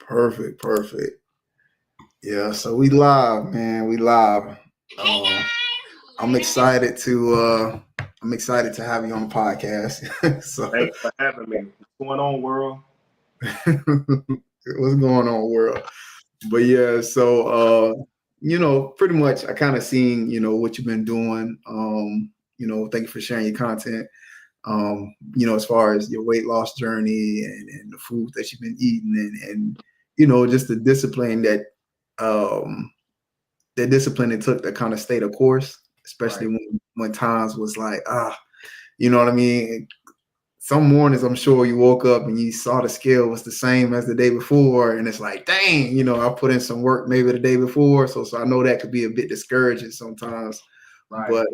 Perfect. Yeah, so we live, man. We live. I'm excited to have you on the podcast. So Thanks for having me. What's going on, world? what's going on, world? But yeah, so pretty much I kind of seen, what you've been doing. Thank you for sharing your content. As far as your weight loss journey and the food that you've been eating and just um the discipline it took to kind of stay the course, especially Right. when times was like, you know what I mean? Some mornings I'm sure you woke up and you saw the scale was the same as the day before, and it's like, dang, I put in some work maybe the day before. So I know that could be a bit discouraging sometimes. Right. But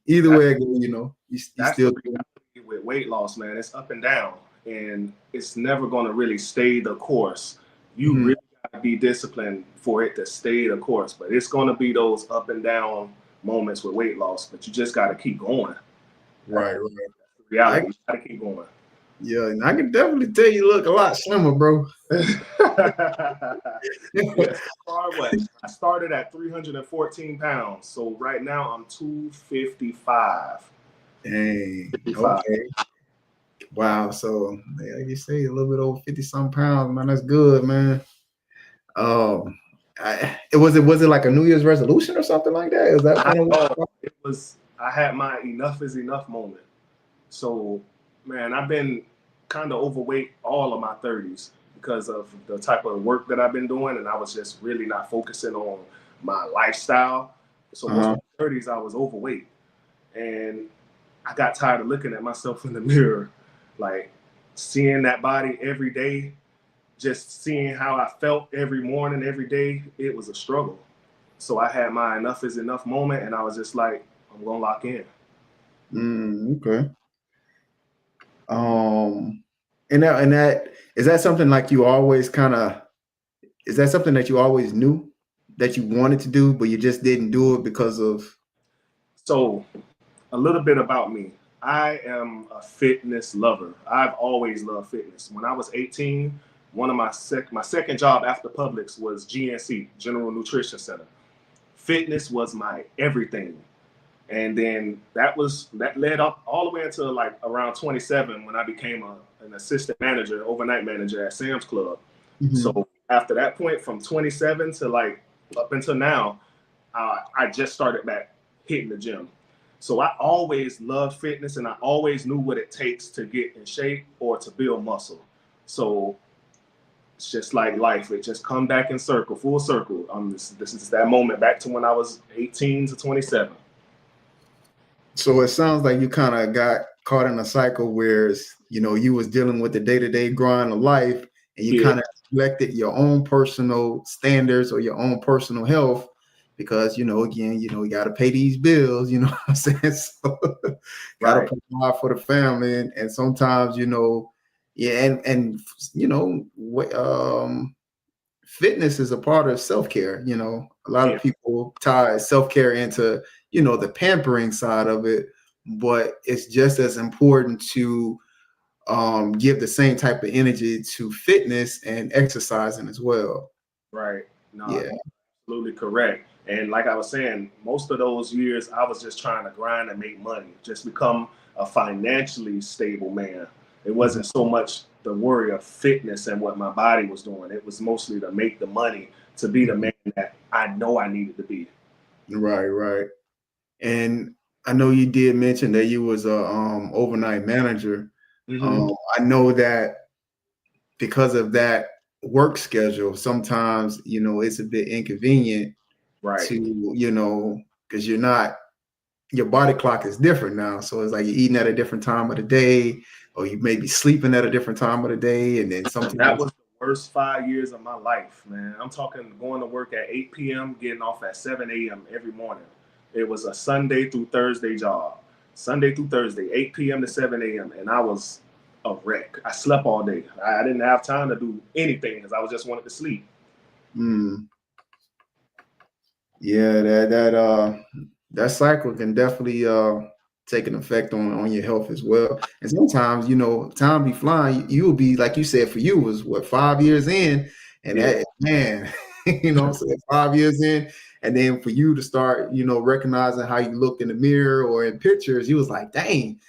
either That, way it goes, you that's still the reality with weight loss, man. It's up and down, and it's never going to really stay the course. You Mhm. really got to be disciplined for it to stay the course. But it's going to be those up and down moments with weight loss. But you just got to keep going. That's Right. the I reality. You got to keep going. Yeah, and I can definitely tell you look a lot slimmer, bro. Yeah, so far what? I started at 314 pounds. So right now I'm 255. Dang. 55. Okay. Wow. So yeah, like you say a little bit over 50 some pounds, man. That's good, man. Um it was it like a New Year's resolution or something like that? Is that I kind of know what it was I had my enough is enough moment. So man, I've been kind of overweight all of my 30s because of the type of work that I've been doing, and I was just really not focusing on my lifestyle. So most uh-huh. of my 30s I was overweight. And I got tired of looking at myself in the mirror, like seeing that body every day, just seeing how I felt every morning, every day. It was a struggle. So I had my enough is enough moment, and I was just like, I'm gonna lock in. Okay. And that is that something like you always kind of is that something that you always knew that you wanted to do, but you just didn't do it because of So a little bit about me. I am a fitness lover. I've always loved fitness. When I was 18, one of my second job after Publix was GNC, General Nutrition Center. Fitness was my everything. And then that led up all the way until like around 27 when I became an assistant manager, overnight manager at Sam's Club. Mhm. So after that point, from 27 to like up until now, I just started back hitting the gym. So I always loved fitness, and I always knew what it takes to get in shape or to build muscle. So it's just like life; it just come back in circle, full circle. This is that moment back to when I was 18 to 27. So it sounds like you kind of got caught in a cycle where you was dealing with the day-to-day grind of life and you Yeah, kind of neglected your own personal standards or your own personal health because again you got to pay these bills, what I'm saying? So got to right. provide for the family, and sometimes yeah, and fitness is a part of self-care. A lot Yeah, of people tie self-care into the pampering side of it, but it's just as important to give the same type of energy to fitness and exercising as well. right. No, Yeah. absolutely correct. And like I was saying, most of those years I was just trying to grind and make money, just become a financially stable man. It Mhm. wasn't so much the worry of fitness and what my body was doing. It was mostly to make the money to be the Mhm. man that I know I needed to be. Right. And I know you did mention that you was a overnight manager. Hmm. um, I know that because of that work schedule, sometimes it's a bit inconvenient Right. to because your body clock is different now. So it's like you're eating at a different time of the day, or you may be sleeping at a different time of the day. And then That sometimes, was the worst 5 years of my life, man. I'm talking going to work at 8 p.m., getting off at 7 a.m. every morning. It was a Sunday through Thursday job. Sunday through Thursday, 8 p.m. to 7 a.m. And I was a wreck. I slept all day. I didn't have time to do anything because I was just wanted to sleep. mm, yeah, that cycle can definitely take an effect on your health as well. And sometimes, time be flying. You'll be like you said, for you was what 5 years in, And Yeah. that, man, so 5 years in, and then for you to start, recognizing how you look in the mirror or in pictures, you was like, dang,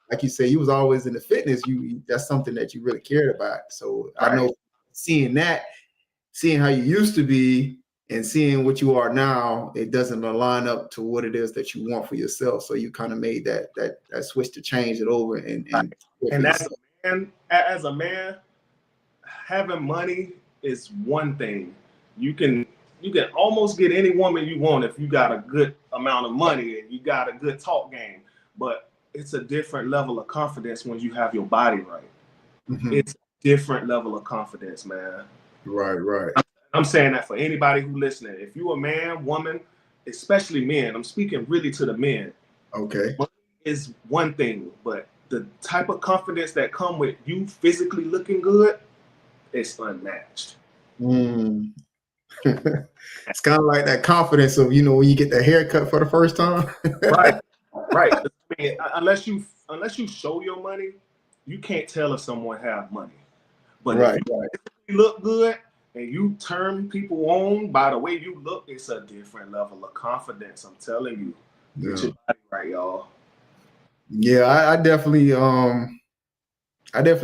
like you say, you was always in the fitness. That's something that you really cared about. So I know seeing that, seeing how you used to be and seeing what you are now, it doesn't align up to what it is that you want for yourself. So you kind of made that switch to change it over and as a man, having money is one thing. You can almost get any woman you want if you got a good amount of money and you got a good talk game. But it's a different level of confidence when you have your body right. Mm-hmm. It's a different level of confidence, man. Right. I'm saying that for anybody who listening. If you a man, woman, especially men, I'm speaking really to the men. Okay. Money is one thing, but the type of confidence that come with you physically looking good, it's unmatched. It's kind of like that confidence of, when you get the haircut for the first time. Right. I mean, unless you show your money, you can't tell if someone have money. But if you look good and you turn people on by the way you look, it's a different level of confidence. I'm telling you. Get your body right, y'all. Yeah, I definitely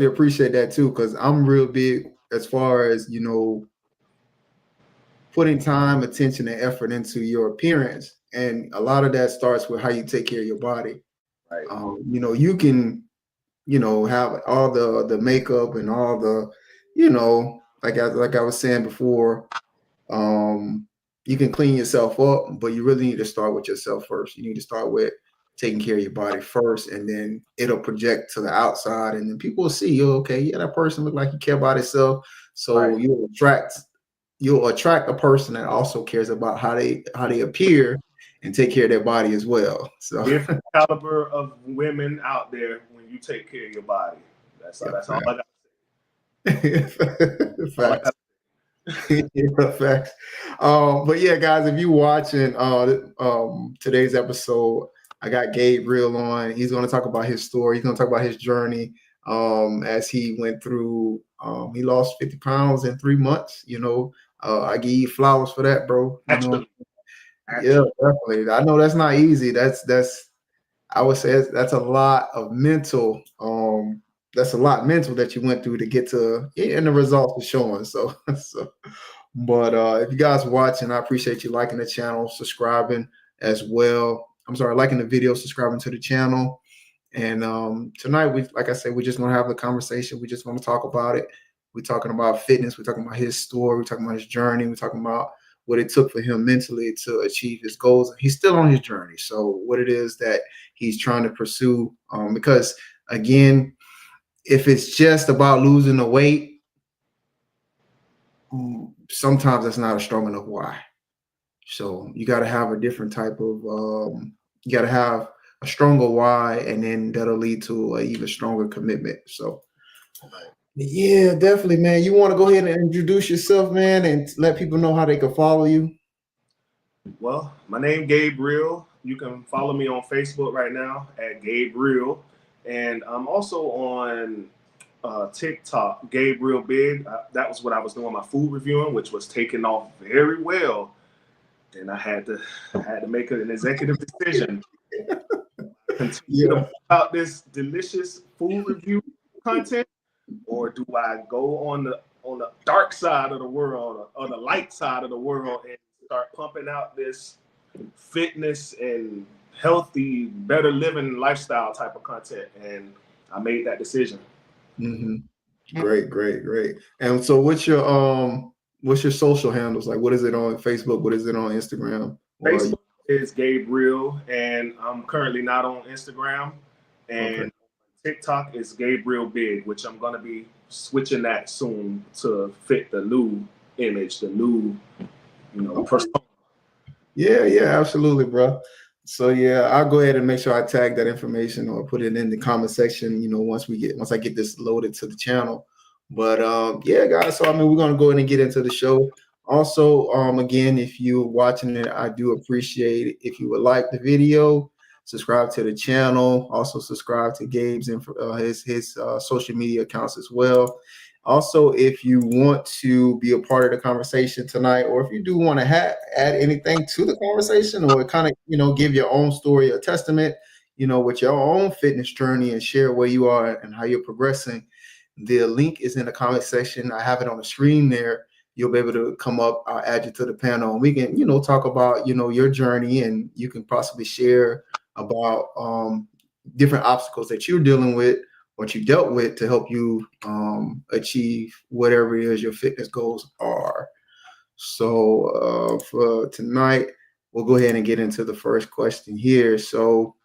appreciate that too, because I'm real big as far as, putting time, attention, and effort into your appearance. And a lot of that starts with how you take care of your body. Right. You can, have all the makeup and all the, like I was saying before, you can clean yourself up, but you really need to start with yourself first. You need to start with taking care of your body first, and then it'll project to the outside, and then people will see, okay, yeah, that person look like he care about himself. So you'll attract a person that also cares about how they appear and take care of their body as well. So different caliber of women out there when you take care of your body. That's all I got to say. Facts. Facts. But yeah, guys, if you're watching today's episode, I got Gabriel on. He's going to talk about his story. He's going to talk about his journey as he went through. He lost 50 pounds in 3 months. I give you flowers for that, bro. Actually. Yeah, definitely. I know that's not easy. That's I would say that's a lot of mental. That's a lot mental that you went through to get to, and the results are showing. So. But if you guys are watching, I appreciate you liking the channel, subscribing as well. I'm sorry, liking the video, subscribing to the channel. And tonight, like I said, we're just gonna have a conversation. We just want to talk about it. We're talking about fitness. We're talking about his story. We're talking about his journey. We're talking about what it took for him mentally to achieve his goals. He's still on his journey. So what it is that he's trying to pursue, because again, if it's just about losing the weight, sometimes that's not a strong enough why. So you got to have a different type of, you got to have a stronger why, and then that'll lead to an even stronger commitment. So yeah, definitely, man. You want to go ahead and introduce yourself, man, and let people know how they can follow you? Well, my name Gabriel. You can follow me on Facebook right now at Gabriel, and I'm also on TikTok, Gabriel Big. That was what I was doing my food reviewing, which was taking off very well. Then I had to make an executive decision. Continue to put out this delicious food review content, or do I go on the dark side of the world or the light side of the world and start pumping out this fitness and healthy, better living lifestyle type of content? And I made that decision. Mm-hmm. Great. And so what's your social handles? Like, what is it on Facebook? What is it on Instagram? Facebook is Gabriel, and I'm currently not on Instagram. And TikTok is Gabriel Big, which I'm gonna be switching that soon to fit the new image, the new, persona. Yeah, absolutely, bro. So yeah, I'll go ahead and make sure I tag that information or put it in the comment section, once I get this loaded to the channel. But yeah, guys, so I mean, we're gonna go ahead and get into the show. Also, again, if you're watching it, I do appreciate it. If you would like the video, subscribe to the channel. Also subscribe to Gabe's and his social media accounts as well. Also, if you want to be a part of the conversation tonight, or if you do want to add anything to the conversation, or kind of, give your own story, a testament, with your own fitness journey, and share where you are and how you're progressing, the link is in the comment section. I have it on the screen there. You'll be able to come up. I'll add you to the panel, and we can, talk about, your journey, and you can possibly share about different obstacles that you're dealing with, what you dealt with to help you achieve whatever it is your fitness goals are. So for tonight, we'll go ahead and get into the first question here. So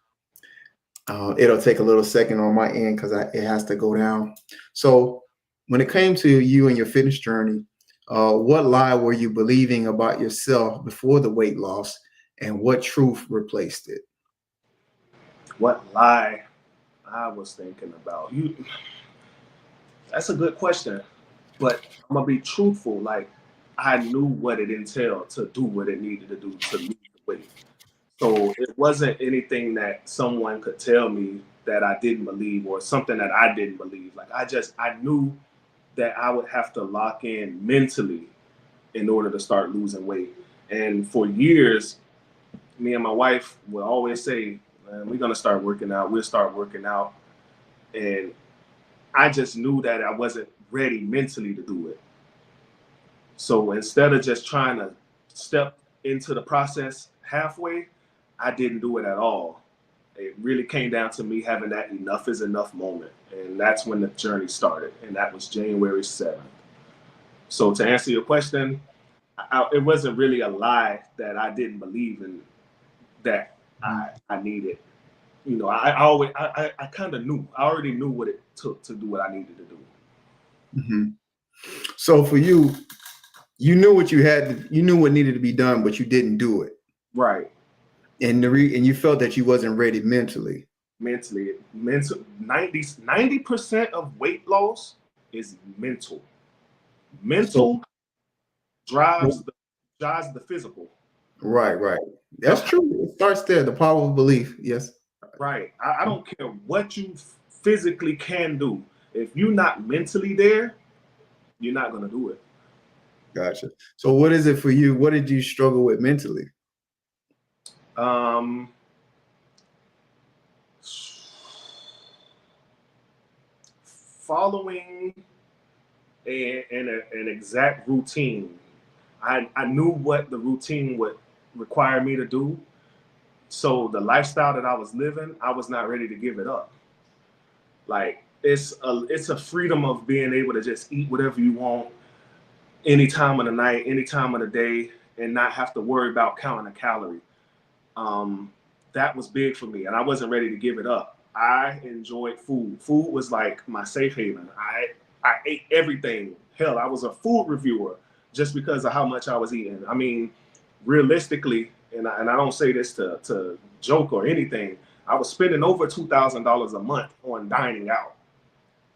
it'll take a little second on my end because it has to go down. So when it came to you and your fitness journey, what lie were you believing about yourself before the weight loss, and what truth replaced it? What lie I was thinking about? That's a good question, but I'm gonna be truthful. Like, I knew what it entailed to do what it needed to do to lose the weight. So it wasn't anything that someone could tell me that I didn't believe, or something that I didn't believe. Like, I knew that I would have to lock in mentally in order to start losing weight. And for years, me and my wife would always say, "Man, we're gonna start working out. We'll start working out." And I just knew that I wasn't ready mentally to do it. So instead of just trying to step into the process halfway, I didn't do it at all. It really came down to me having that enough is enough moment. And that's when the journey started. And that was January 7th. So to answer your question, it wasn't really a lie that I didn't believe in, that I needed. I kind of knew. I already knew what it took to do what I needed to do. Mm-hmm. So for you, you knew what you knew what needed to be done, but you didn't do it. Right. And and you felt that you wasn't ready mentally. Mentally, 90% of weight loss is mental. So Mental drives the physical. right. That's Yep. true. It starts there. The power of belief. Yes. Right. I don't care what you physically can do. If you're not mentally there, you're not gonna do it. Gotcha. So what is it for you? What did you struggle with mentally? Um, Following an exact routine. I knew what the routine would require me to do. So the lifestyle that I was living, I was not ready to give it up. Like, it's a freedom of being able to just eat whatever you want, any time of the night, any time of the day, and not have to worry about counting a calorie. Um, that was big for me, and I wasn't ready to give it up. I enjoyed food. Food was like my safe haven. I ate everything. Hell, I was a food reviewer just because of how much I was eating. I mean, realistically, and I don't say this to joke or anything, I was spending over $2,000 a month on dining out,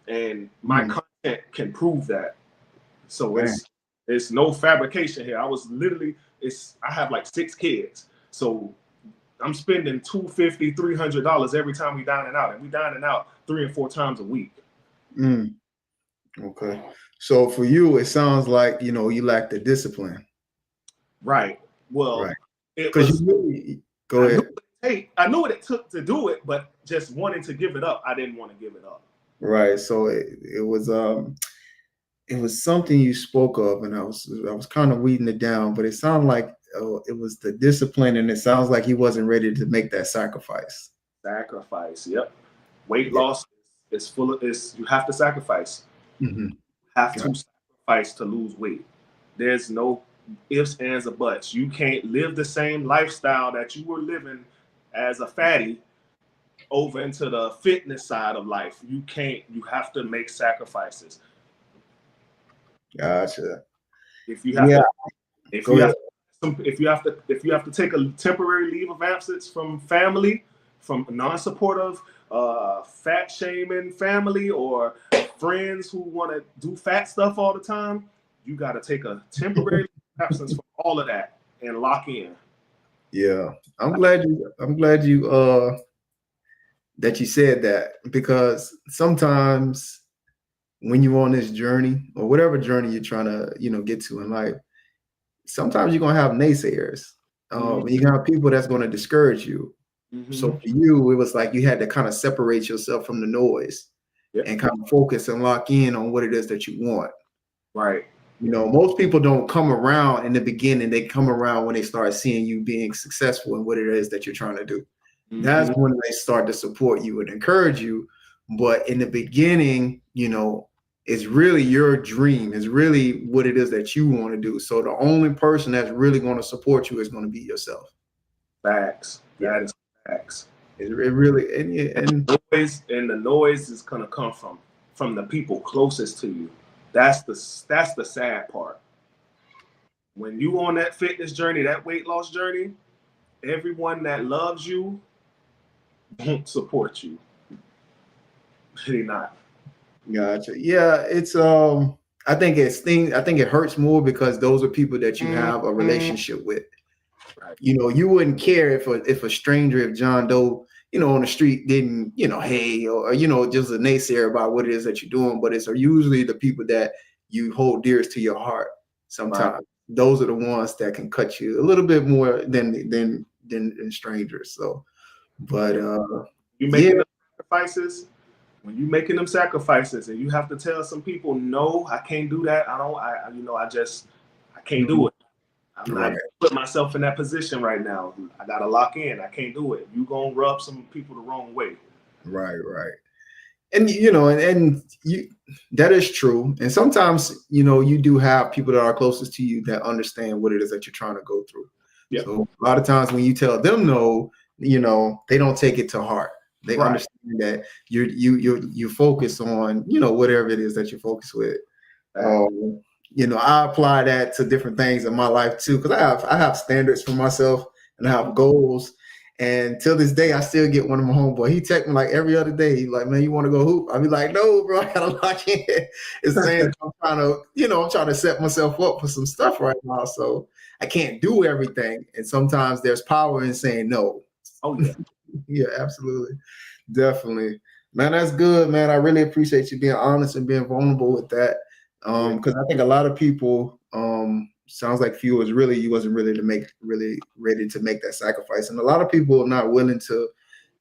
and my content can prove that. So it's no fabrication here. I was literally, I have like 6 kids, so I'm spending $250, $300 every time we dining out, and we dining out 3 and 4 times a week. Okay. So for you, it sounds like you lack the discipline. Right. Well, Right. it Because was. you really go ahead. I knew what it took to do it, but just wanting to give it up, I didn't want to give it up. Right. So it was something you spoke of, and I was kind of weeding it down, but it sounded like it was the discipline, and it sounds like he wasn't ready to make that sacrifice. Sacrifice. Yep. Weight Yeah. loss is full of is you have to sacrifice. Mm-hmm. Have to sacrifice to lose weight. There's no ifs, ands, or buts. You can't live the same lifestyle that you were living as a fatty over into the fitness side of life. You can't. You have to make sacrifices. Gotcha. If you have Yeah. to, if Go you ahead. have, if you have to take a temporary leave of absence from family, from non-supportive, fat shaming family, or friends who want to do fat stuff all the time, you got to take a temporary absence from all of that and lock in. Yeah. I'm glad you that you said that, because sometimes when you're on this journey or whatever journey you're trying to, get to in life, sometimes you're gonna have naysayers. Mhm. You're gonna have people that's gonna discourage you. So Mhm. for you, it was like you had to kind of separate yourself from the noise Yep. and kind of focus and lock in on what it is that you want. Right. Most people don't come around in the beginning. They come around when they start seeing you being successful in what it is that you're trying to do. That's Mhm. when they start to support you and encourage you. But in the beginning, it's really your dream. It's really what it is that you want to do. So the only person that's really going to support you is going to be yourself. Facts. Yeah, That is facts. it really and The noise is gonna come from the people closest to you. That's the sad part. When you on that fitness journey, that weight loss journey, everyone that loves you won't support you. Really not. gotcha. Yeah, it's I think it hurts more because those are people that you have a relationship with. Right. You wouldn't care if a stranger, if John Doe, on the street didn't, hey, or just a naysayer about what it is that you're doing, but it's usually the people that you hold dearest to your heart. Right. Sometimes those are the ones that can cut you a little bit more than strangers. So, but You yeah, making them sacrifices. When you making them sacrifices, and you have to tell some people, no, I can't do that. I don't. I can't do mhm, it. I'm not right, put myself in that position right now. I gotta lock in. I can't do it. You gonna rub some people the wrong way. right. And and you that is true. And sometimes, you do have people that are closest to you that understand what it is that you're trying to go through. Yep. So a lot of times when you tell them no, they don't take it to heart. They Right. understand that you focus on, whatever it is that you focus with. Fact. Um, I apply that to different things in my life too, because I have standards for myself and I have goals. And till this day, I still get one of my homeboy. He text me like every other day. He's like, "Man, you want to go hoop?" I be like, "No, bro, I gotta lock in." It's saying I'm trying to set myself up for some stuff right now, so I can't do everything. And sometimes there's power in saying no. Oh yeah. Yeah, absolutely. Definitely. Man, that's good, man. I really appreciate you being honest and being vulnerable with that. Yeah. Because I think a lot of people, sounds like for you was really you wasn't really ready to make that sacrifice. And a lot of people are not willing to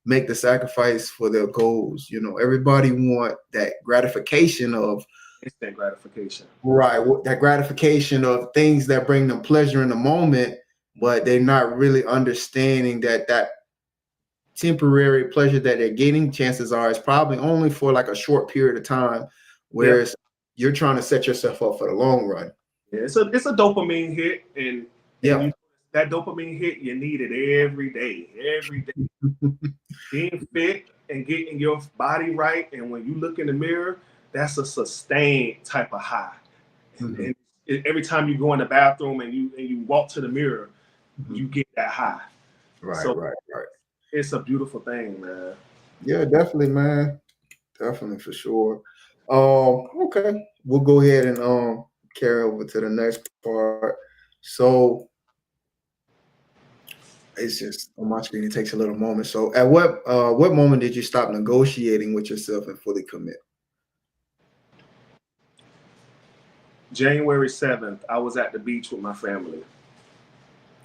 make the sacrifice for their goals. Everybody want that gratification of Instant gratification. that gratification of things that bring them pleasure in the moment, but they're not really understanding that temporary pleasure that they're getting, chances are, is probably only for like a short period of time, Yep. whereas you're trying to set yourself up for the long run. Yeah, it's a dopamine hit, and Yeah. that dopamine hit you need it every day, every day. Being fit and getting your body right, and when you look in the mirror, that's a sustained type of high. Mhm, And every time you go in the bathroom and you walk to the mirror, mhm. you get that high. Right, So right, right. it's a beautiful thing, man. Yeah, definitely, man. Definitely for sure. Okay. We'll go ahead and carry over to the next part. So it's just on my screen, it takes a little moment. So at what moment did you stop negotiating with yourself and fully commit? January 7th, I was at the beach with my family.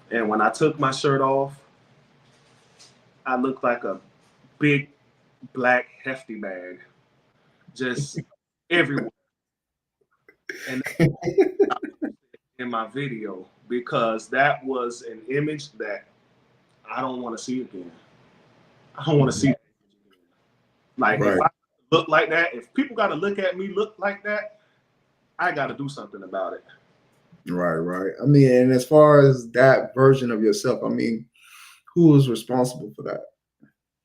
And when I took my shirt off, I looked like a big black hefty bag just everywhere. And in my video, because that was an image that I don't want to see again. I don't want to see Mhm. that again. Like if Right. I look like that, if people got to look at me look like that, I got to do something about it. Right. I mean, and as far as that version of yourself, I mean, who is responsible for that?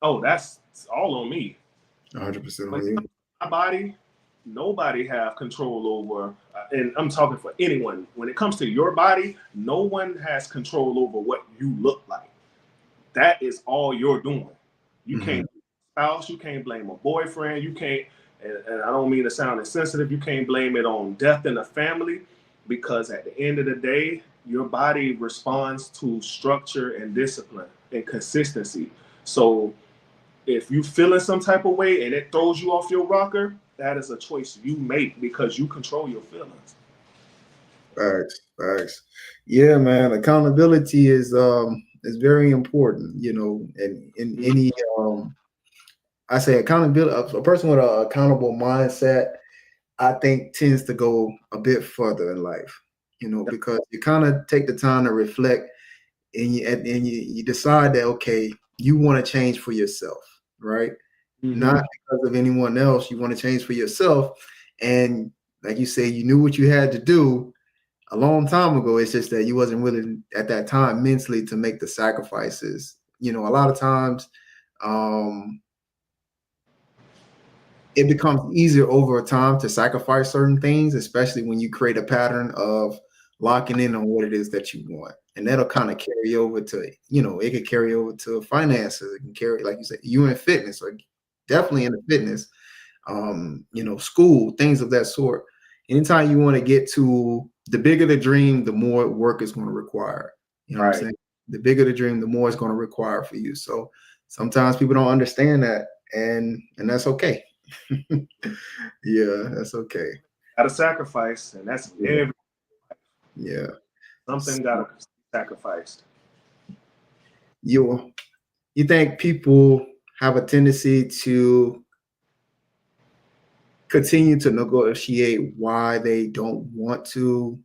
Oh, that's all on me. 100% When on it you. comes to my body, nobody have control over, and I'm talking for anyone. When it comes to your body, no one has control over what you look like. That is all you're doing. You Mhm. can't blame a spouse, you can't blame a boyfriend, you can't, and I don't mean to sound insensitive, you can't blame it on death in the family, because at the end of the day, your body responds to structure and discipline and consistency. So if you feeling some type of way and it throws you off your rocker, that is a choice you make because you control your feelings. Facts, facts. Yeah, man. Accountability is very important, and in any I say accountability, a person with an accountable mindset, I think tends to go a bit further in life, because you kind of take the time to reflect and you decide that, okay, you want to change for yourself, right? Mm-hmm. Not because of anyone else. You want to change for yourself. And like you say, you knew what you had to do a long time ago. It's just that you wasn't willing at that time mentally to make the sacrifices. A lot of times, um, it becomes easier over time to sacrifice certain things, especially when you create a pattern of locking in on what it is that you want. And that'll kind of carry over to, it could carry over to finances. It can carry, like you said, you in fitness, or definitely in the fitness, school, things of that sort. Anytime you want to get to the bigger the dream, the more work is going to require. You know what I'm Right. saying? The bigger the dream, the more it's going to require for you. So sometimes people don't understand that, and that's okay. Yeah, that's okay. Got to sacrifice, and that's Yeah, every yeah. something got to be sacrificed. You you think people have a tendency to continue to negotiate why they don't want to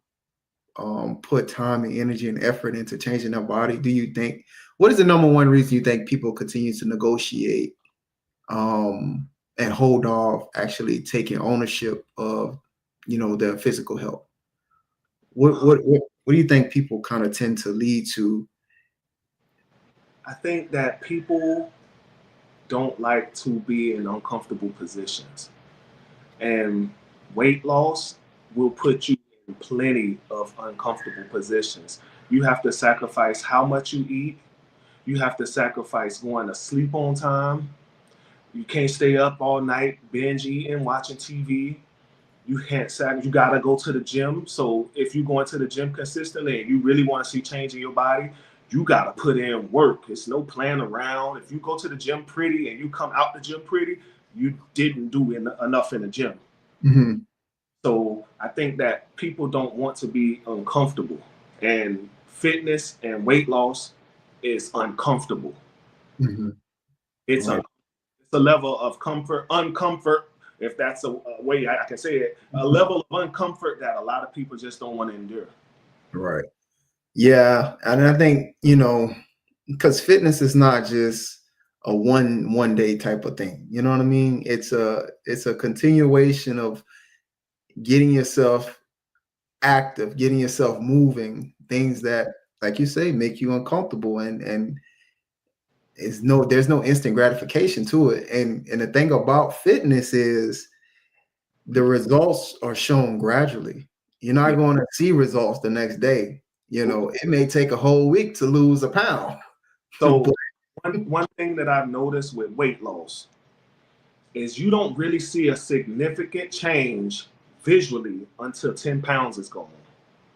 put time and energy and effort into changing their body? Do you think what is the number one reason you think people continue to negotiate and hold off actually taking ownership of their physical health? What do you think people kind of tend to lead to? I think that people don't like to be in uncomfortable positions, and weight loss will put you in plenty of uncomfortable positions. You have to sacrifice how much you eat. You have to sacrifice going to sleep on time. You can't stay up all night binge eating, watching TV. You can't sacrifice. You gotta go to the gym. So if you're going to the gym consistently and you really want to see change in your body, you gotta put in work. It's no playing around. If you go to the gym pretty and you come out the gym pretty, you didn't do enough in the gym. Mhm. So I think that people don't want to be uncomfortable, and fitness and weight loss is uncomfortable. Mhm. It's Right. a it's a level of uncomfort, if that's a way I can say it, a Mhm. level of uncomfort that a lot of people just don't want to endure. Right. Yeah, and I think because fitness is not just a one day type of thing. You know what I mean? It's a continuation of getting yourself active, getting yourself moving, things that, like you say, make you uncomfortable, and there's no instant gratification to it. And the thing about fitness is the results are shown gradually. You're not Yeah. going to see results the next day. It may take a whole week to lose a pound. So But one thing that I've noticed with weight loss is you don't really see a significant change visually until 10 pounds is gone.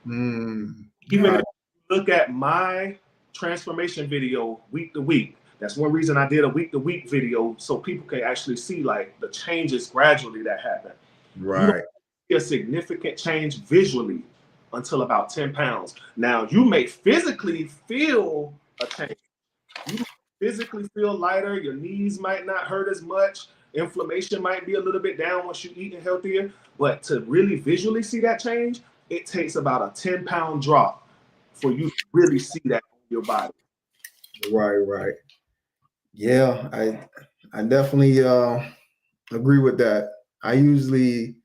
Even if God, you look at my transformation video week to week, that's one reason I did a week to week video so people can actually see like the changes gradually that happen. You don't right. see a significant change visually until about 10 pounds. Now, you may physically feel a change. You physically feel lighter, your knees might not hurt as much, inflammation might be a little bit down once you're eating healthier, but to really visually see that change, it takes about a 10-pound drop for you to really see that on your body. Right, right. Yeah, I definitely agree with that. I usually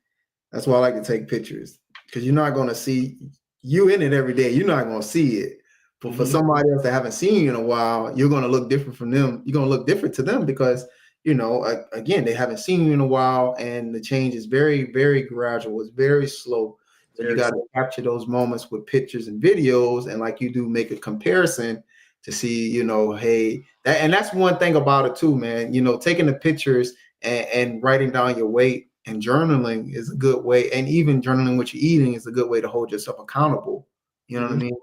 That's why I like to take pictures, because you're not going to see you in it every day. You're not going to see it. But for Mm-hmm. somebody else that haven't seen you in a while, you're going to look different from them. You're going to look different to them because, again, they haven't seen you in a while, and the change is very, very gradual. It's very slow. So you Very got to capture those moments with pictures and videos, and like you do, make a comparison to see, hey, that's one thing about it too, man. Taking the pictures and writing down your weight and journaling is a good way, and even journaling what you're eating is a good way to hold yourself accountable. You know what I mm-hmm. mean?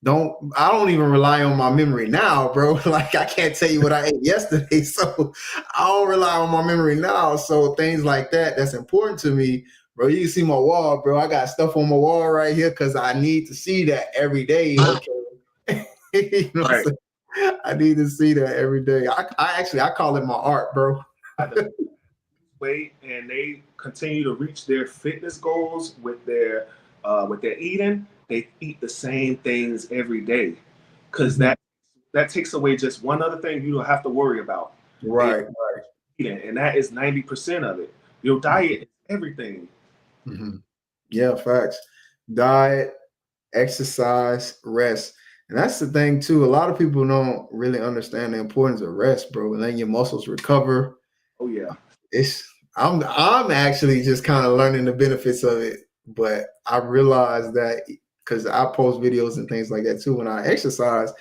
I don't even rely on my memory now, bro. Like I can't tell you what I ate yesterday, so I don't rely on my memory now. So things like that, that's important to me, bro. You can see my wall, bro. I got stuff on my wall right here because I need to see that every day. Okay, you know what I'm Right. saying? I need to see that every day. I call it my art, bro. Weight and they continue to reach their fitness goals with their eating, they eat the same things every day because that takes away just one other thing you don't have to worry about. They Right. eating, and that is 90% of it. Your diet is everything. Mm-hmm. Yeah, facts. Diet, exercise, rest. And that's the thing too. A lot of people don't really understand the importance of rest, bro. And letting your muscles recover. Oh yeah. It's I'm actually just kind of learning the benefits of it. But I realized that because I post videos and things like that too when I exercise.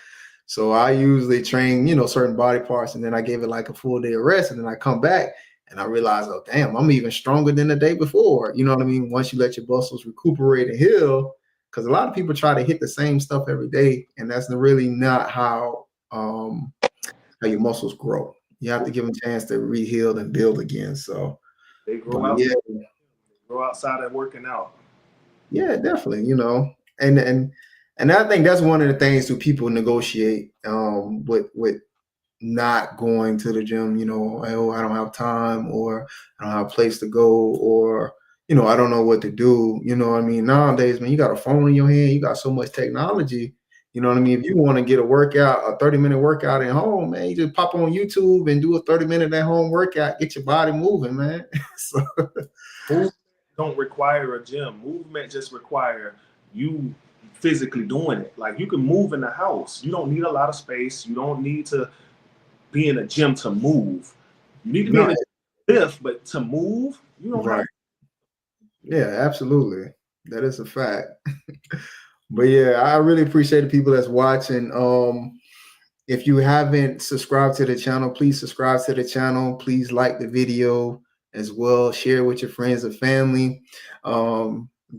So I usually train, certain body parts, and then I give it like a full day of rest, and then I come back and I realize, oh damn, I'm even stronger than the day before. You know what I mean? Once you let your muscles recuperate and heal, because a lot of people try to hit the same stuff every day, and that's really not how your muscles grow. You have to give them a chance to reheal and build again. So, They but grow out, yeah, grow outside and working out. yeah, definitely. And I think that's one of the things that people negotiate with not going to the gym, oh, I don't have time, or I don't have a place to go, or I don't know what to do. You know what I mean? Nowadays, man, you got a phone in your hand, you got so much technology. You know what I mean? If you want to get a workout, a 30-minute workout at home, man, you just pop on YouTube and do a 30-minute at home workout, get your body moving, man. So, Movement don't require a gym. Movement just require you physically doing it. Like you can move in the house. You don't need a lot of space. You don't need to be in a gym to move. You need to be no, in a lift, but to move, you don't have. right. Yeah, absolutely. That is a fact. But yeah, I really appreciate the people that's watching. If you haven't subscribed to the channel, please subscribe to the channel. Please like the video as well. Share with your friends and family.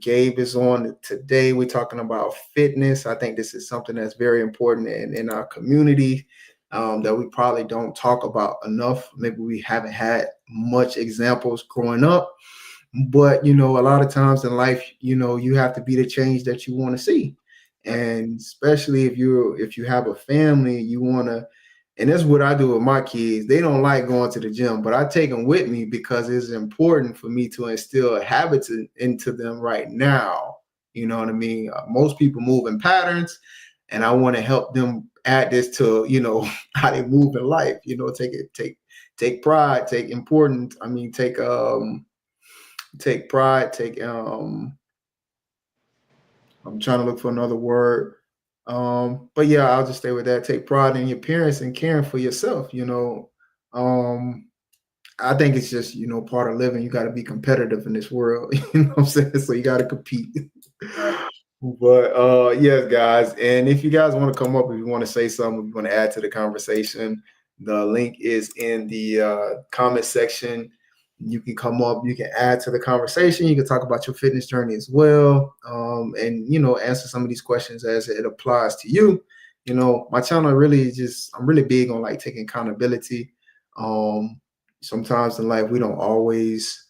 Gabe is on today. We're talking about fitness. I think this is something that's very important in our community that we probably don't talk about enough. Maybe we haven't had much examples growing up. But a lot of times in life, you have to be the change that you want to see. And especially if you have a family, you want to, and that's what I do with my kids. They don't like going to the gym, but I take them with me because it's important for me to instill habits into them right now. You know what I mean? Most people move in patterns, and I want to help them add this to, how they move in life. Take pride, take pride, I'm trying to look for another word. But yeah, I'll just stay with that. Take pride in your parents and caring for yourself. I think it's just, part of living. You got to be competitive in this world. You know what I'm saying? So you got to compete. Right. But yes, guys. And if you guys want to come up, if you want to say something, if you want to add to the conversation, the link is in the comment section. You can come up, you can add to the conversation. You can talk about your fitness journey as well. And answer some of these questions as it applies to you. My channel really I'm really big on like taking accountability. Sometimes in life we don't always,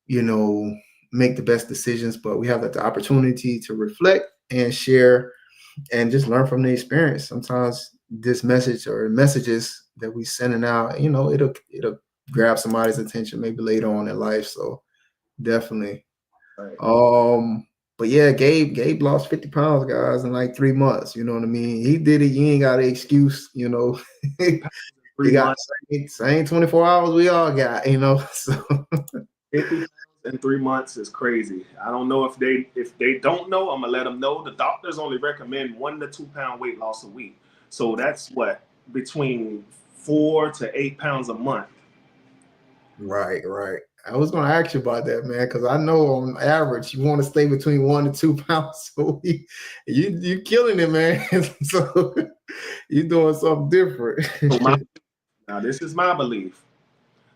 make the best decisions, but we have the opportunity to reflect and share and just learn from the experience. Sometimes this message or messages that we sending out, it'll grab somebody's attention maybe later on in life. So definitely. Right. But yeah, Gabe lost 50 pounds, guys, in like 3 months. You know what I mean? He did it. You ain't got an excuse, He Three got months, the same 24 hours we all got, So 50 pounds in 3 months is crazy. I don't know if they don't know. I'm gonna let them know. The doctors only recommend 1 to 2 pound weight loss a week. So that's what between 4 to 8 pounds a month. Right. I was going to ask you about that, man, because I know on average you want to stay between 1 to 2 pounds a week. You killing it, man. So you're doing something different. So now this is my belief.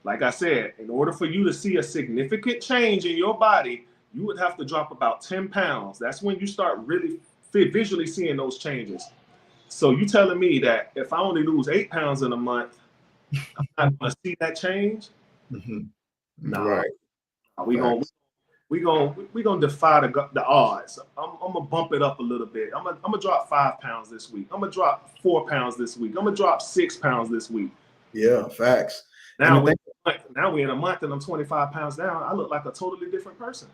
Like I said, in order for you to see a significant change in your body, you would have to drop about 10 pounds. That's when you start really visually seeing those changes. So you telling me that if I only lose 8 pounds in a month, I'm not gonna see that change? Mhm. No, Right. we gonna Facts. we gonna defy the odds. I'm gonna bump it up a little bit. I'm gonna drop 5 pounds this week. I'm gonna drop 4 pounds this week. I'm gonna drop 6 pounds this week. Yeah, facts. And the Now we thing now we're in a month and I'm 25 pounds down. I look like a totally different person.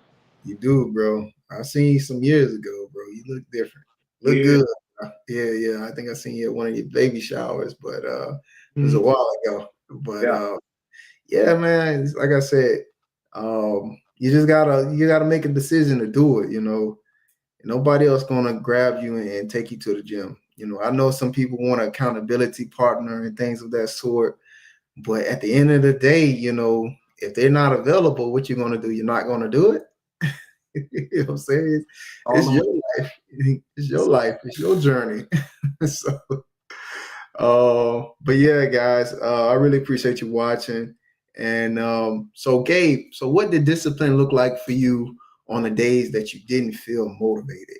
you do, bro. I seen you some years ago, bro. You look different. Look Yeah. good. Yeah, yeah. I think I seen you at one of your baby showers, but it was a Mhm. while ago. But Yeah. yeah, man, like I said, you gotta make a decision to do it, you know. Nobody else gonna grab you and take you to the gym. You know, I know some people want an accountability partner and things of that sort, but at the end of the day, you know, if they're not available, what you gonna do? You're not gonna do it. You know what I'm saying? All It's the way. your life. It's your life. It's your journey. So, but yeah, guys, I really appreciate you watching. And so, Gabe, so what did discipline look like for you on the days that you didn't feel motivated?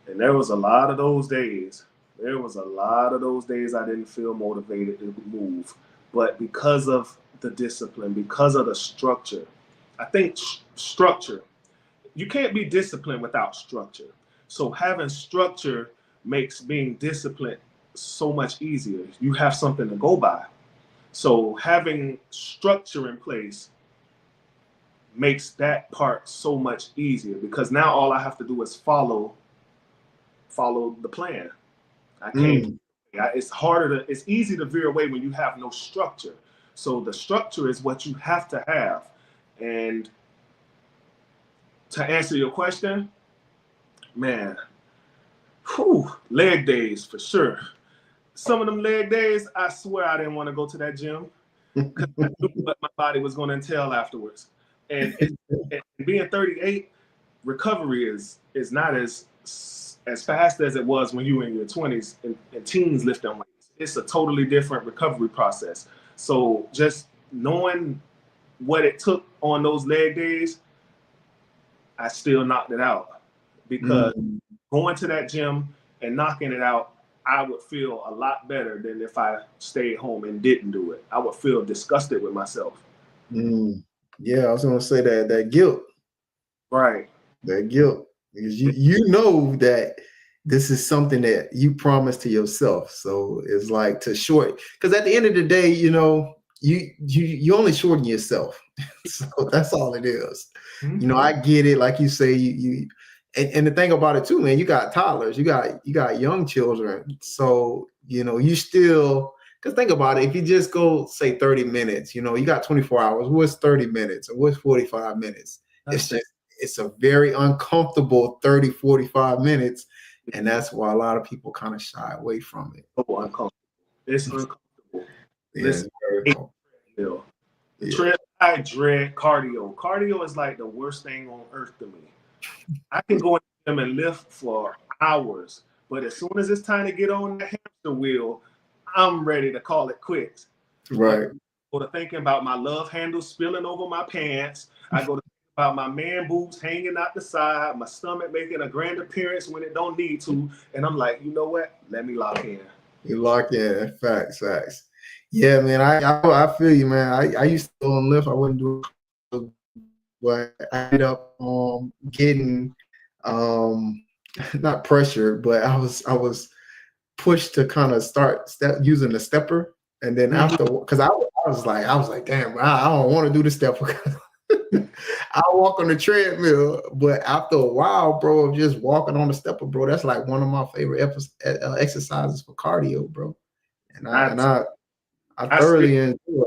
And there was a lot of those days. There was a lot of those days I didn't feel motivated to move. But because of the discipline, because of the structure, I think structure, you can't be disciplined without structure. So having structure makes being disciplined so much easier. You have something to go by. So having structure in place makes that part so much easier because now all I have to do is follow the plan. I can't. Mm, It's harder to. It's easy to veer away when you have no structure. So the structure is what you have to have. And to answer your question, man, whew, leg days for sure. Some of them leg days, I swear I didn't want to go to that gym because I knew what my body was going to entail afterwards. And being 38, recovery is not as fast as it was when you were in your 20s and teens lifting weights. It's a totally different recovery process. So just knowing what it took on those leg days, I still knocked it out because mm, going to that gym and knocking it out, I would feel a lot better than if I stayed home and didn't do it. I would feel disgusted with myself. mm. Yeah, I was gonna say that guilt. Right. That guilt. Because you know that this is something that you promised to yourself. So it's like to short because at the end of the day, you know, you only shorten yourself. So that's all it is. You know, Mm-hmm. I get it. Like you say, you and the thing about it too, man, you got toddlers, you got young children. So, you know, you still because think about it, if you just go say 30 minutes, you know, you got 24 hours. What's 30 minutes or what's 45 minutes? It's That's it. just it's a very uncomfortable 30, 45 minutes. And that's why a lot of people kind of shy away from it. So uncomfortable. It's uncomfortable. Yeah, Listen, it's very I hate uncomfortable. the treadmill. The Yeah. tread, I dread cardio. Cardio is like the worst thing on earth to me. I can go in the gym and lift for hours, but as soon as it's time to get on the hamster wheel, I'm ready to call it quits. I Right. go to thinking about my love handle spilling over my pants. I go to think about my man boobs hanging out the side, my stomach making a grand appearance when it don't need to, and I'm like, you know what? Let me lock in. You lock in. Facts, facts. Yeah, man. I feel you, man. I used to go and lift. I wouldn't do it, but I ended up getting not pressure, but I was pushed to kind of start using the stepper. And then Mhm. after, because I was like, damn, I don't want to do the stepper. I walk on the treadmill, but after a while, bro, of just walking on the stepper, bro, that's like one of my favorite exercises for cardio, bro. And I I, and I I I still thoroughly enjoy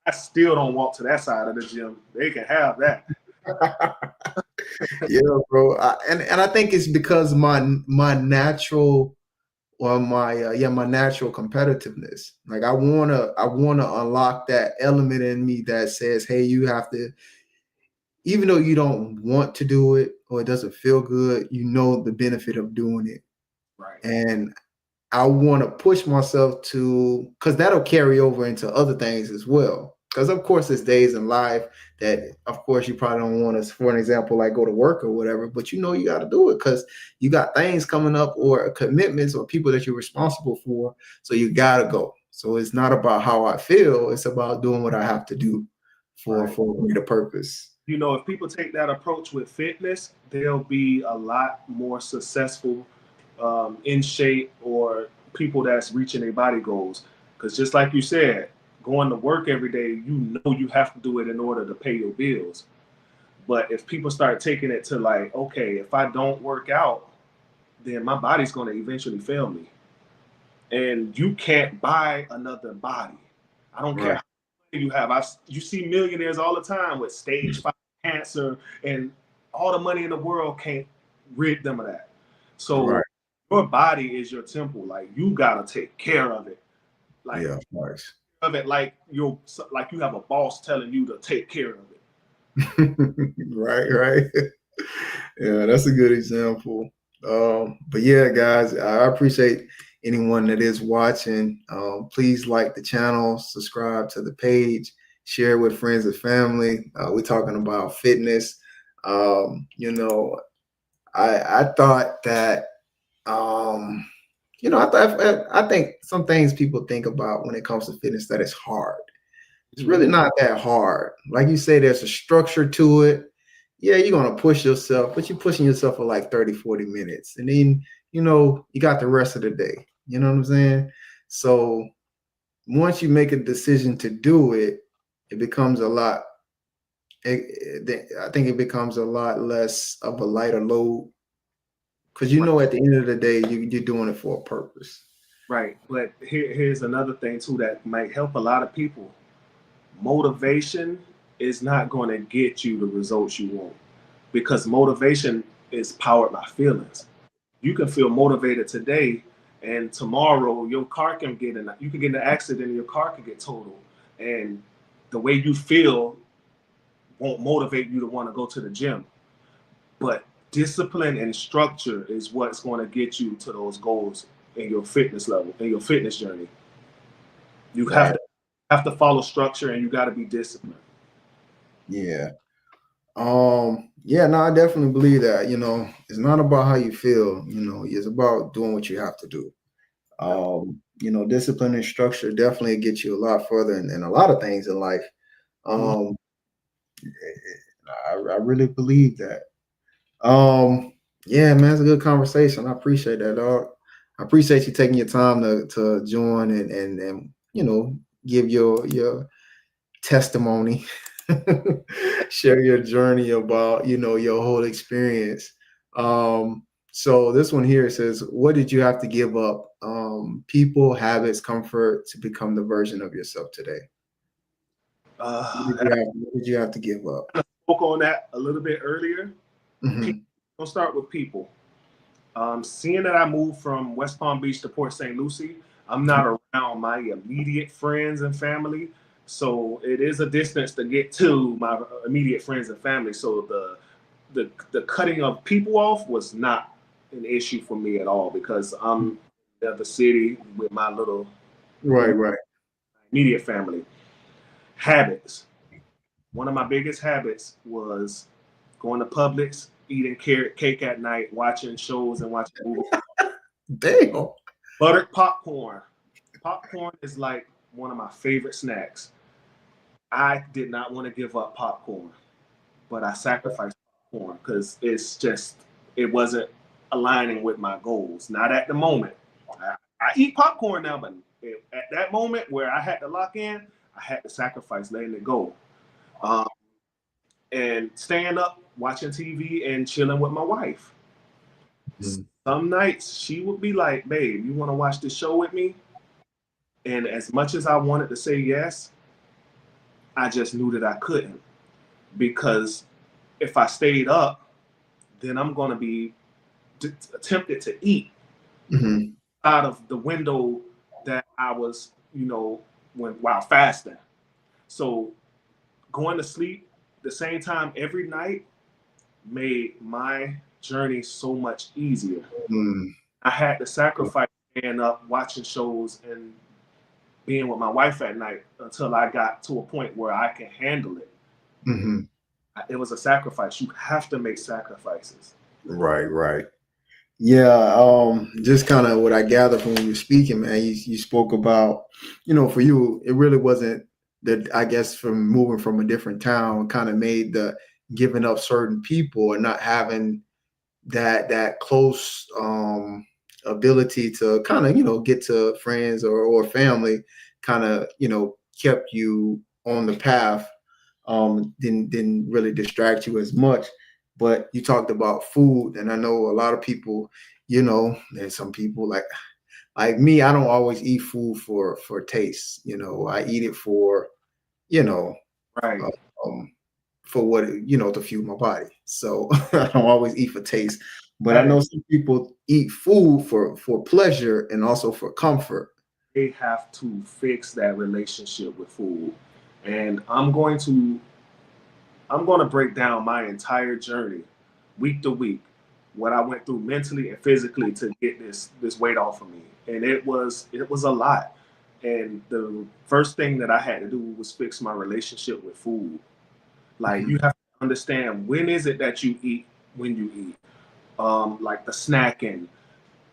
I still don't walk to that side of the gym. They can have that. it. Yeah, bro. And I think it's because my natural or my natural competitiveness. Like I wanna unlock that element in me that says, hey, you have to, even though you don't want to do it or it doesn't feel good, you know the benefit of doing it. Right. And I want to push myself to because that'll carry over into other things as well. because of course there's days in life that of course you probably don't want to, for an example, like go to work or whatever, but you know you got to do it because you got things coming up or commitments or people that you're responsible for, so you got to go. So it's not about how I feel, it's about doing what I have to do Right. for a greater purpose. You know, if people take that approach with fitness, they'll be a lot more successful, in shape, or people that's reaching their body goals. Because just like you said, going to work every day, you know you have to do it in order to pay your bills. But if people start taking it to like, okay, if I don't work out, then my body's going to eventually fail me. And you can't buy another body. I don't care Right. how many you have. You see millionaires all the time with stage 5 cancer, and all the money in the world can't rid them of that. So Right. your body is your temple. Like you gotta take care of it. Like Yeah, of course. of it like you have a boss telling you to take care of it. Right, right. Yeah, that's a good example. But yeah, guys, I appreciate anyone that is watching. Please like the channel, subscribe to the page, share with friends and family. We're talking about fitness. You know, I thought that I think some things people think about when it comes to fitness that it's hard. It's really Mhm. not that hard. Like you say, there's a structure to it. Yeah, you're going to push yourself, but you're pushing yourself for like 30, 40 minutes. And then, you got the rest of the day. You know what I'm saying? So once you make a decision to do it, it becomes a lot, I think it becomes a lot less of a lighter load because at the end of the day, you're doing it for a purpose. Right. But here's another thing too that might help a lot of people. Motivation is not going to get you the results you want, because motivation is powered by feelings. You can feel motivated today, and tomorrow your car can you can get in an accident and your car can get totaled. And the way you feel won't motivate you to want to go to the gym. But discipline and structure is what's going to get you to those goals in your fitness level, in your fitness journey. You Right. have to follow structure, and you got to be disciplined. Yeah. Yeah, no, I definitely believe that, it's not about how you feel, it's about doing what you have to do. Yep. Discipline and structure definitely get you a lot further in a lot of things in life. Mhm. Um, I really believe that. Um, yeah, man, it's a good conversation. I appreciate that, dog. I appreciate you taking your time to join and give your testimony, share your journey about your whole experience. So this one here says, what did you have to give up? People, habits, comfort to become the version of yourself today. I What did you have to give up? spoke on that a little bit earlier. People, Hmm. I'll start with people. Seeing that I moved from West Palm Beach to Port St. Lucie, I'm not around my immediate friends and family. So it is a distance to get to my immediate friends and family. So the cutting of people off was not an issue for me at all, because I'm in the city with my little Right, right. immediate family. Habits. One of my biggest habits was going to Publix, eating carrot cake at night, watching shows and watching movies. Damn. Buttered popcorn. Popcorn is like one of my favorite snacks. I did not want to give up popcorn, but I sacrificed popcorn because it wasn't aligning with my goals. Not at the moment. I eat popcorn now, but at that moment where I had to lock in, I had to sacrifice letting it go. Um, and staying up, watching TV, and chilling with my wife. Mhm. Some nights she would be like, "Babe, you want to watch this show with me?" And as much as I wanted to say yes, I just knew that I couldn't, because if I stayed up, then I'm going to be tempted to eat Mhm. out of the window that I was, while fasting. So going to sleep the same time every night made my journey so much easier. Mhm. I had to sacrifice staying up, watching shows, and being with my wife at night until I got to a point where I can handle it. Hmm. It was a sacrifice. You have to make sacrifices. Right, right. Yeah, just kind of what I gathered from when you were speaking, man. You spoke about, for you, it really wasn't that. I guess from moving from a different town, kind of made the giving up certain people and not having that close ability to kind of get to friends or family, kind of kept you on the path, didn't really distract you as much. But you talked about food, and I know a lot of people, there's some people like me. I don't always eat food for taste. I eat it for you know Right. uh, um, for what to fuel my body. So I don't always eat for taste, but I That is, know some people eat food for pleasure and also for comfort. they have to fix that relationship with food. And I'm going to break down my entire journey week to week, what I went through mentally and physically to get this weight off of me. And it was a lot. And the first thing that I had to do was fix my relationship with food. Like, you Mhm, have to understand, when is it that you eat when you eat? Like the snacking.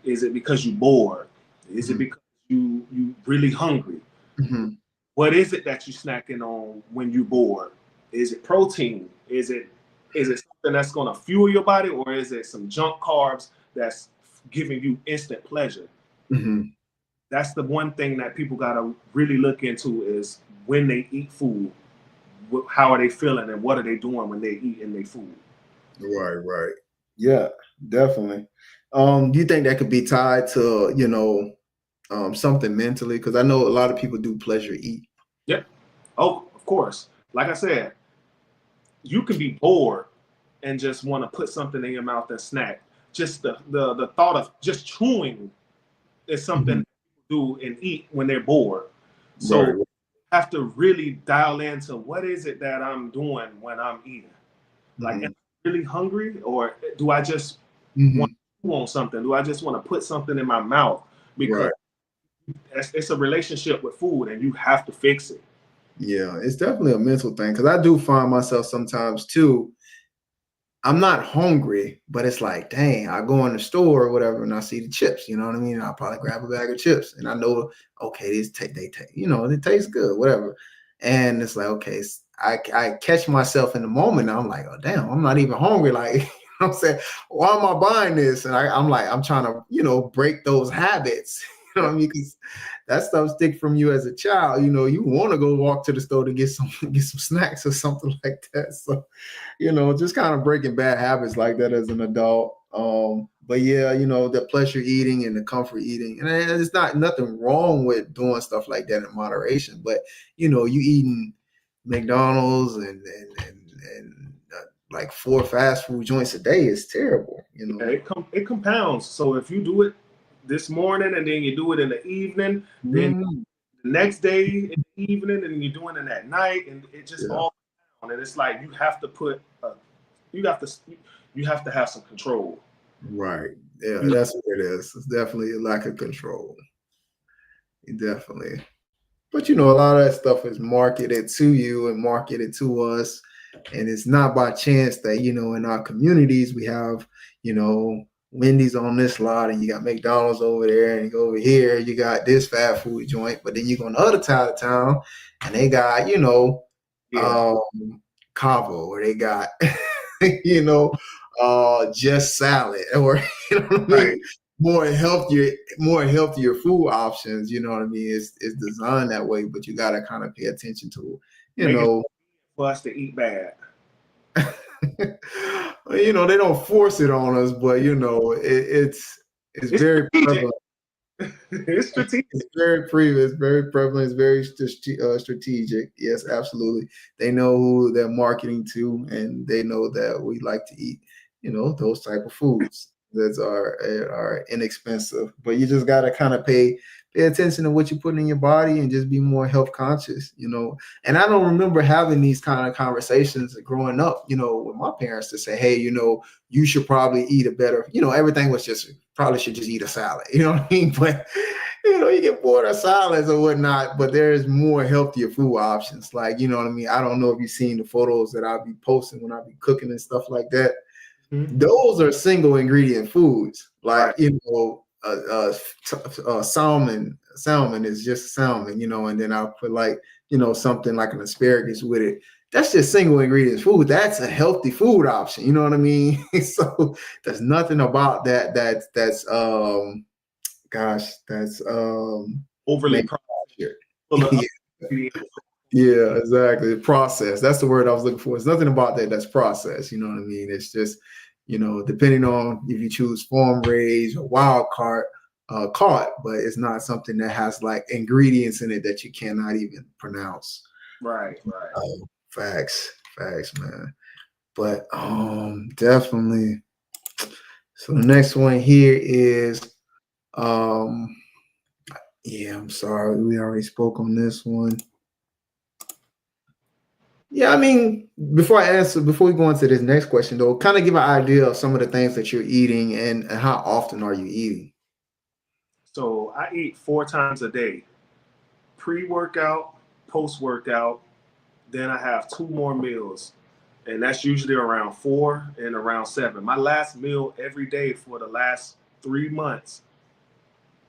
Is it because you're bored? Is it mhm, because you really hungry? mhm, What is it that you're snacking on when you're bored? Is it protein? Is it something that's going to fuel your body, or is it some junk carbs that's giving you instant pleasure? mhm. That's the one thing that people got to really look into, is when they eat food, how are they feeling and what are they doing when they eat in their food? Right, right. Yeah, definitely. Do you think that could be tied to, something mentally? Because I know a lot of people do pleasure eat. Yep. Oh, of course. Like I said, you can be bored and just want to put something in your mouth and snack. Just the thought of just chewing is something Mhm. that people do and eat when they're bored. Right, So have to really dial into, what is it that I'm doing when I'm eating? Like, am right. I really hungry, or do I just want Hmm. to chew on something? Do I just want to put something in my mouth? Because Right. it's a relationship with food, and you have to fix it. Yeah, it's definitely a mental thing because I do find myself sometimes too. I'm not hungry, but it's like, dang, I go in the store or whatever and I see the chips, you know what I mean? I'll probably grab a bag of chips and I know, okay, they taste, they taste good, whatever. And it's like, okay, I catch myself in the moment. And I'm like, oh, damn, I'm not even hungry. Like, I'm saying, why am I buying this? And I'm like, I'm trying to, break those habits. You know what I mean? Because that stuff stick from you as a child. You want to go walk to the store to get some get some snacks or something like that. So just kind of breaking bad habits like that as an adult. But yeah, the pleasure eating and the comfort eating, and it's not nothing wrong with doing stuff like that in moderation. But you eating McDonald's and like 4 fast food joints a day is terrible. Yeah, it compounds. So if you do it this morning and then you do it in the evening, then Mhm. the next day in the evening, and you're doing it at night, and it just Yeah, all down. And it's like, you have to you have to have some control. right. Yeah, You that's what it is. It's definitely a lack of control. Definitely. But a lot of that stuff is marketed to you and marketed to us. And it's not by chance that, in our communities, we have, Wendy's on this lot and you got McDonald's over there and you go over here, you got this fast food joint. But then you go on the other side of town and they got, yeah, um, Cavo or they got, you know, just salad or, what I right. mean? More healthier food options, you know what I mean? It's designed that way, but you gotta kind of pay attention to, you Make it know, for us to eat bad. they don't force it on us, but it's It's very strategic. prevalent. It's strategic. It's very prevalent, it's very strategic. Yes, absolutely. They know who they're marketing to, and they know that we like to eat, those type of foods that are inexpensive. But you just gotta kind of pay attention to what you put in your body and just be more health conscious. And I don't remember having these kind of conversations growing up, with my parents to say, hey, you should probably eat a better, everything was just probably should just eat a salad, you know what I mean? But You get bored of salads or whatnot, but there's more healthier food options. Like, you know what I mean? I don't know if you've seen the photos that I'll be posting when I be cooking and stuff like that. Mhm. Those are single ingredient foods. Like, Right. salmon is just salmon, and then I'll put like, something like an asparagus with it. That's just single ingredient food. That's a healthy food option. You know what I mean? So there's nothing about that that's gosh, that's Overly manufactured. full of Yeah, ingredients. yeah, exactly. Process. That's the word I was looking for. It's nothing about that that's processed. You know what I mean? It's just, depending on if you choose farm raised or wild caught, but it's not something that has like ingredients in it that you cannot even pronounce. Right, right. Facts, man. But definitely. So the next one here is um yeah, I'm sorry. We already spoke on this one. Yeah, I mean, before we go into this next question, though, kind of give an idea of some of the things that you're eating and how often are you eating? So I eat 4 times a day: pre-workout, post-workout. Then I have 2 more meals, and that's usually around 4 and around 7. My last meal every day for the last 3 months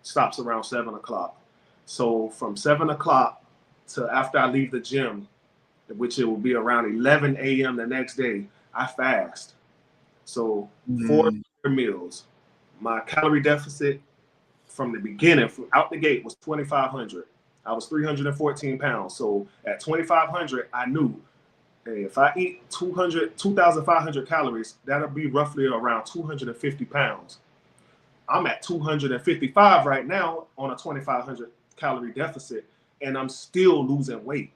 stops around 7 o'clock. So from 7 o'clock to after I leave the gym, which it will be around 11 a.m. the next day, I fast. So four Mm, meals. My calorie deficit from the beginning, from out the gate, was 2,500. I was 314 pounds. So at 2,500, I knew, hey, if I eat 2,500 calories, that'll be roughly around 250 pounds. I'm at 255 right now on a 2,500 calorie deficit, and I'm still losing weight.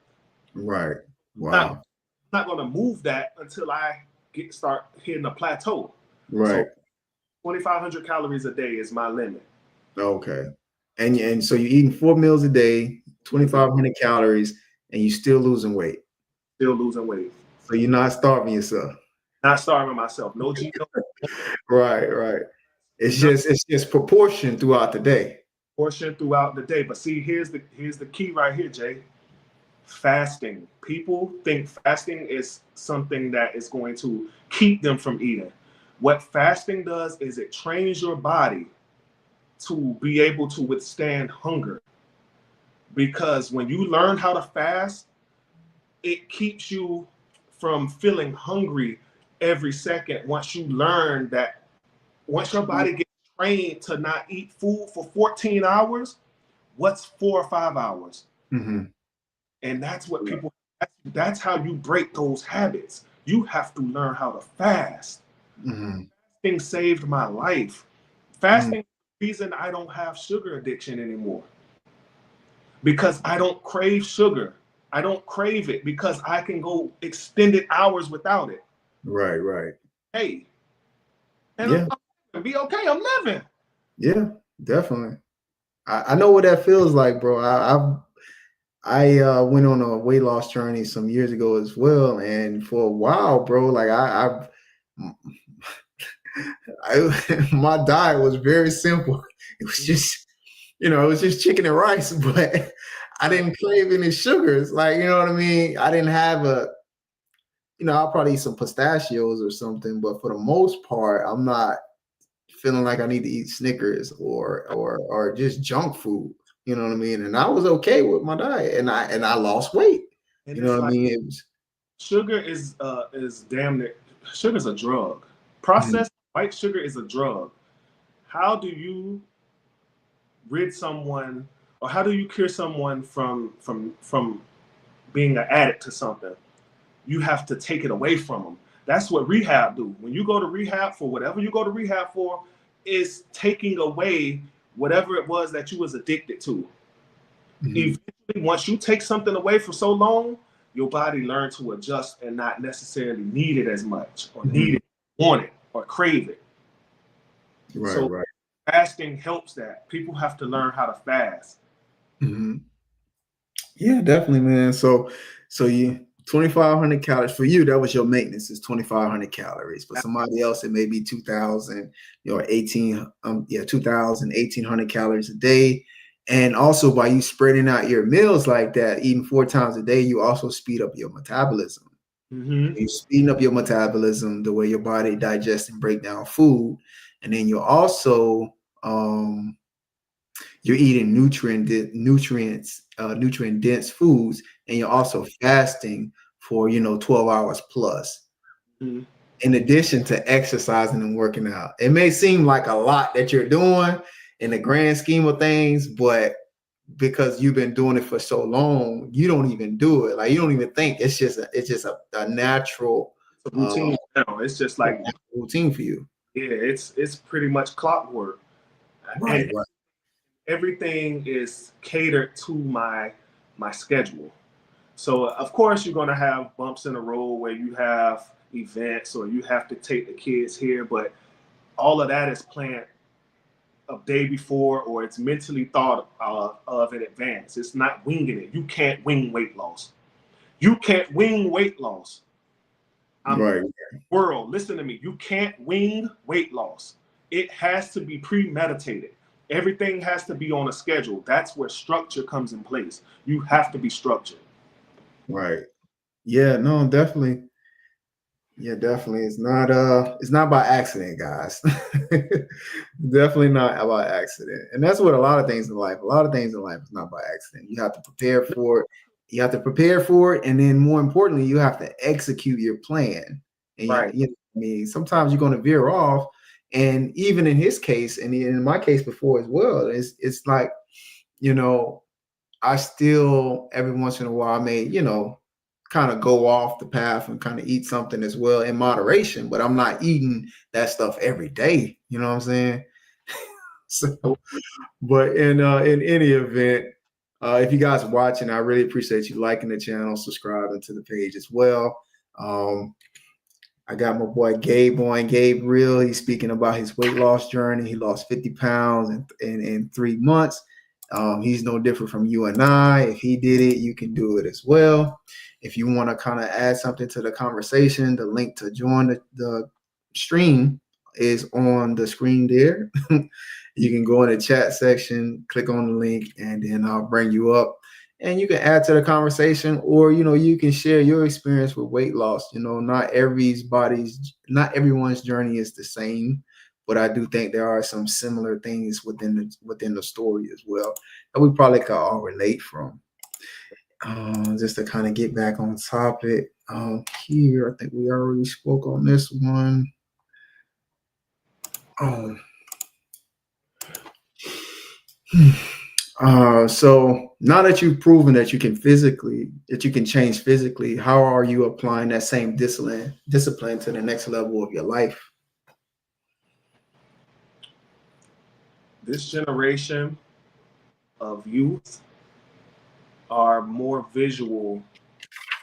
right. Not Wow. not going to move that until I start hitting a plateau. Right. So 2,500 calories a day is my limit. Okay. And so you're eating 4 meals a day, Mhm. 2,500 calories, and you're still losing weight. Still losing weight. So you're not starving yourself. Not starving myself. No GM, Right. It's no just it's just proportion throughout the day. portion throughout the day. But see, here's the key right here, Jay. Fasting. People think fasting is something that is going to keep them from eating. What fasting does is it trains your body to be able to withstand hunger. Because when you learn how to fast, it keeps you from feeling hungry every second. Once you learn that, once your body gets trained to not eat food for 14 hours, what's 4 or 5 hours? Mhm. And that's what people, that's how you break those habits. You have to learn how to fast. Mhm. Fasting saved my life. Mhm. Fasting is the reason I don't have sugar addiction anymore, because I don't crave sugar. I don't crave it because I can go extended hours without it. Right. Hey, and Yeah. I'm gonna be okay. I'm living. Yeah. Definitely. I know what that feels like, bro. I went on a weight loss journey some years ago as well, and for a while, bro, like my diet was very simple. It was just, it was just chicken and rice, but I Right. didn't crave any sugars. Like, you know what I mean? I didn't have I'll probably eat some pistachios or something, but for the most part, I'm not feeling like I need to eat Snickers or just junk food. You know what I mean? And I was okay with my diet, and I lost weight. And You know it's what I like mean? It was sugar is damn near, sugar's a drug. mhm, Processed white sugar is a drug. How do you rid someone, or how do you cure someone from being an addict to something? You have to take it away from them. That's what rehab do. When you go to rehab for whatever you go to rehab for, is taking away whatever it was that you was addicted to. mhm, Eventually, once you take something away for so long, your body learns to adjust and not necessarily need it as much, or need mhm. it, want it, or crave it. So Right. fasting helps that. People have to learn how to fast. Mhm. Yeah, definitely, man. So you 2,500 calories for you. That was your maintenance is 2,500 calories. For somebody else, it may be 2,000, 18, 2,000, 1,800 calories a day. And also by you spreading out your meals like that, eating 4 times a day, you also speed up your metabolism. Mm-hmm. You're speeding up your metabolism, the way your body digests and break down food. And then you're also you're eating nutrient dense foods, and you're also fasting for 12 hours plus, Mm-hmm. in addition to exercising and working out. It may seem like a lot that you're doing in the grand scheme of things, but because you've been doing it for so long, you don't even do it. Like, you don't even think. It's just a natural It's a uh routine now. It's just like, routine for you. yeah, it's pretty much clockwork, and Right, right, everything is catered to my schedule. So of course you're gonna have bumps in the road where you have events or you have to take the kids here, but all of that is planned a day before, or it's mentally thought of in advance. It's not winging it. You can't wing weight loss. You can't wing weight loss. I'm right, world. Listen to me. You can't wing weight loss. It has to be premeditated. Everything has to be on a schedule. That's where structure comes in place. You have to be structured. right. Yeah, no, definitely. Yeah, definitely. It's not by accident, guys. Definitely not by accident. And that's what a lot of things in life. A lot of things in life is not by accident. You have to prepare for it. You have to prepare for it, and then more importantly, you have to execute your plan. And Right. I mean, sometimes you're going to veer off. And even in his case, and in my case before as well, it's like, you know, I still every once in a while I may, kind of go off the path and kind of eat something as well in moderation, but I'm not eating that stuff every day. You know what I'm saying? So, but in any event, if you guys are watching, I really appreciate you liking the channel, subscribing to the page as well. Um, I got my boy Gabe on, Gabe Real. He's speaking about his weight loss journey. He lost 50 pounds in 3 months. He's no different from you and I. If he did it, you can do it as well. If you want to kind of add something to the conversation, the link to join the stream is on the screen there. You can go in the chat section, click on the link, and then I'll bring you up, and you can add to the conversation, or you can share your experience with weight loss. Not everyone's journey is the same, but I do think there are some similar things within the story as well that we probably could all relate from. Just to kind of get back on topic, here, I think we already spoke on this one. um, so now that you've proven that you can change physically, how are you applying that same discipline to the next level of your life? This generation of youth are more visual.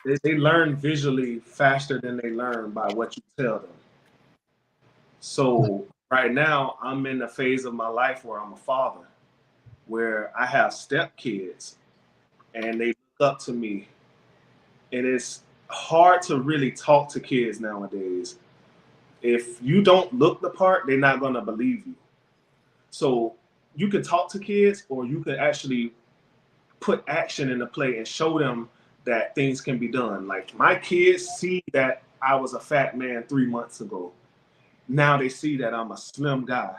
They learn visually faster than they learn by what you tell them. So right now, I'm in a phase of my life where I'm a father, where I have stepkids, and they look up to me. And it's hard to really talk to kids nowadays. If you don't look the part, they're not gonna believe you. So you can talk to kids, or you can actually put action into play and show them that things can be done. Like, my kids see that I was a fat man 3 months ago. Now they see that I'm a slim guy,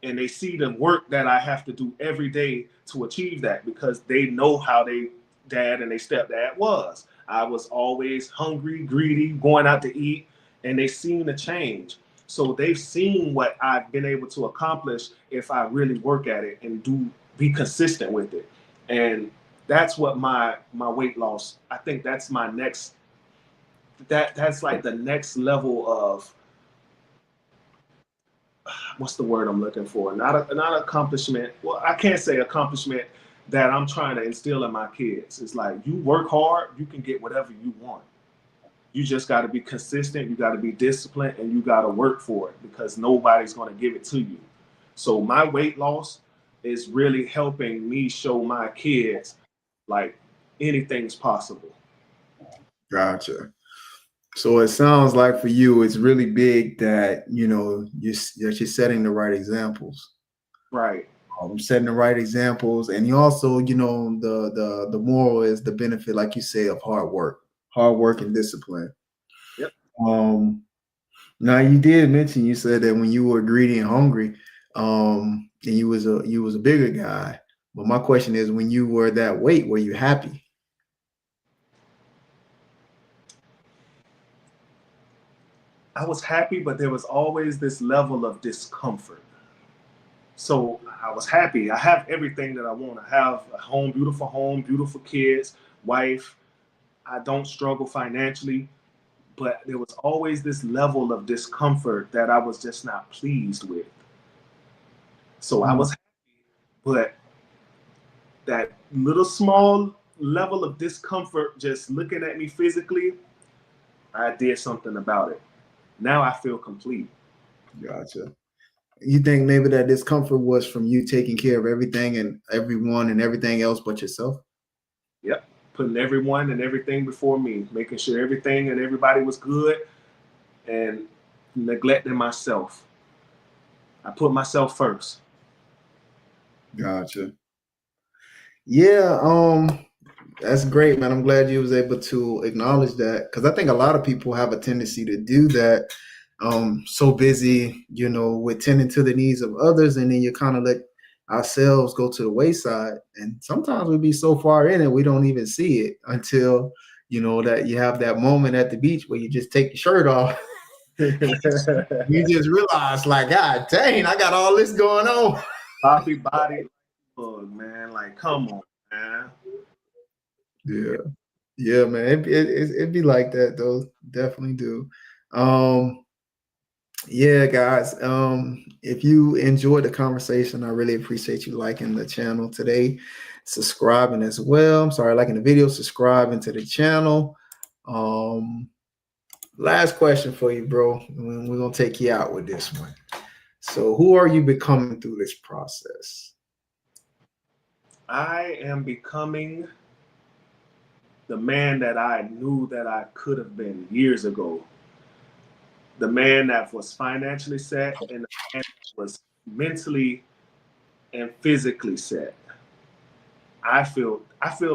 and they see the work that I have to do every day to achieve that, because they know how they dad and they stepdad was. I was always hungry, greedy, going out to eat, and they seen the change. So they've seen what I've been able to accomplish if I really work at it and do be consistent with it. And that's what my weight loss, I think that's my next, that's like the next level of, what's the word I'm looking for? Not accomplishment. Well, I can't say accomplishment that I'm trying to instill in my kids. It's like, you work hard, you can get whatever you want. You just got to be consistent. You got to be disciplined, and you got to work for it, because nobody's going to give it to you. So my weight loss is really helping me show my kids like anything's possible. Gotcha. So it sounds like for you, it's really big that that you're setting the right examples. Right. setting the right examples, and you also, the moral is the benefit, like you say, of hard work and discipline. Yep. Um, Now you did mention, you said that when you were greedy and hungry, and you was a bigger guy. But my question is, when you were that weight, were you happy? I was happy, but there was always this level of discomfort. So I was happy. I have everything that I want. I have a home, beautiful kids, wife. I don't struggle financially, but there was always this level of discomfort that I was just not pleased with. So I Mm, was happy, but that little small level of discomfort just looking at me physically, I did something about it. Now I feel complete. Gotcha. You think maybe that discomfort was from you taking care of everything and everyone and everything else but yourself? Yep. Putting everyone and everything before me, making sure everything and everybody was good and neglecting myself. I put myself first. Gotcha. Yeah, that's great, man. I'm glad you was able to acknowledge that, because I think a lot of people have a tendency to do that. So busy, with tending to the needs of others, and then you kind of let ourselves go to the wayside. And sometimes we be so far in it, we don't even see it until that you have that moment at the beach where you just take your shirt off. You just realize, like, God dang, I got all this going on. Poppy body. Look, man, like, come on, man. Yeah. Yeah, man, it be like that though. Definitely do. Um, yeah, guys. If you enjoyed the conversation, I really appreciate you liking the channel today, subscribing as well. I'm sorry, liking the video, subscribing to the channel. Um, Last question for you, bro. We're gonna take you out with this one. So, who are you becoming through this process? I am becoming the man that I knew that I could have been years ago. The man that was financially set and the man that was mentally and physically set. I feel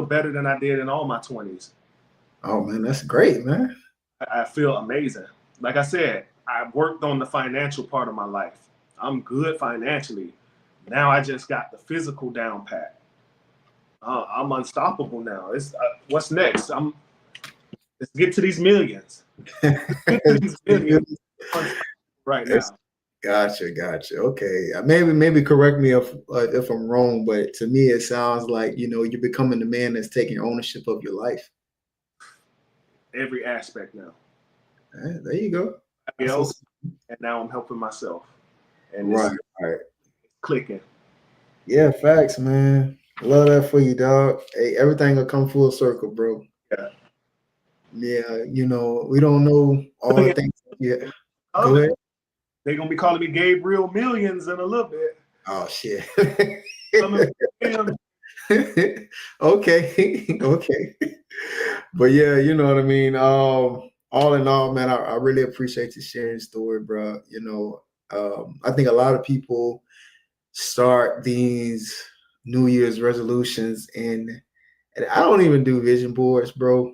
better than I did in all my 20s. Oh man, that's great, man. I feel amazing. Like I said, I worked on the financial part of my life. I'm good financially. Now I just got the physical down pat. I'm unstoppable now. It's what's next? Let's get to these millions. Get to these millions. I'm unstoppable right It's now. Gotcha. Okay, maybe correct me if I'm wrong, but to me it sounds like you're becoming the man that's taking ownership of your life. Every aspect now. There you go. Everybody That's else, what's and now I'm helping myself, and right. it's Right. clicking. Yeah, facts, man. Love that for you, dog. Hey, everything will come full circle, bro. Yeah. Yeah, we don't know all the things. Yeah, go ahead. They're gonna be calling me Gabriel Millions in a little bit. Oh shit. Coming for him. Okay, okay. But yeah, you know what I mean. All in all, man, I really appreciate you sharing your story, bro. I think a lot of people start these New Year's resolutions, and I don't even do vision boards, bro.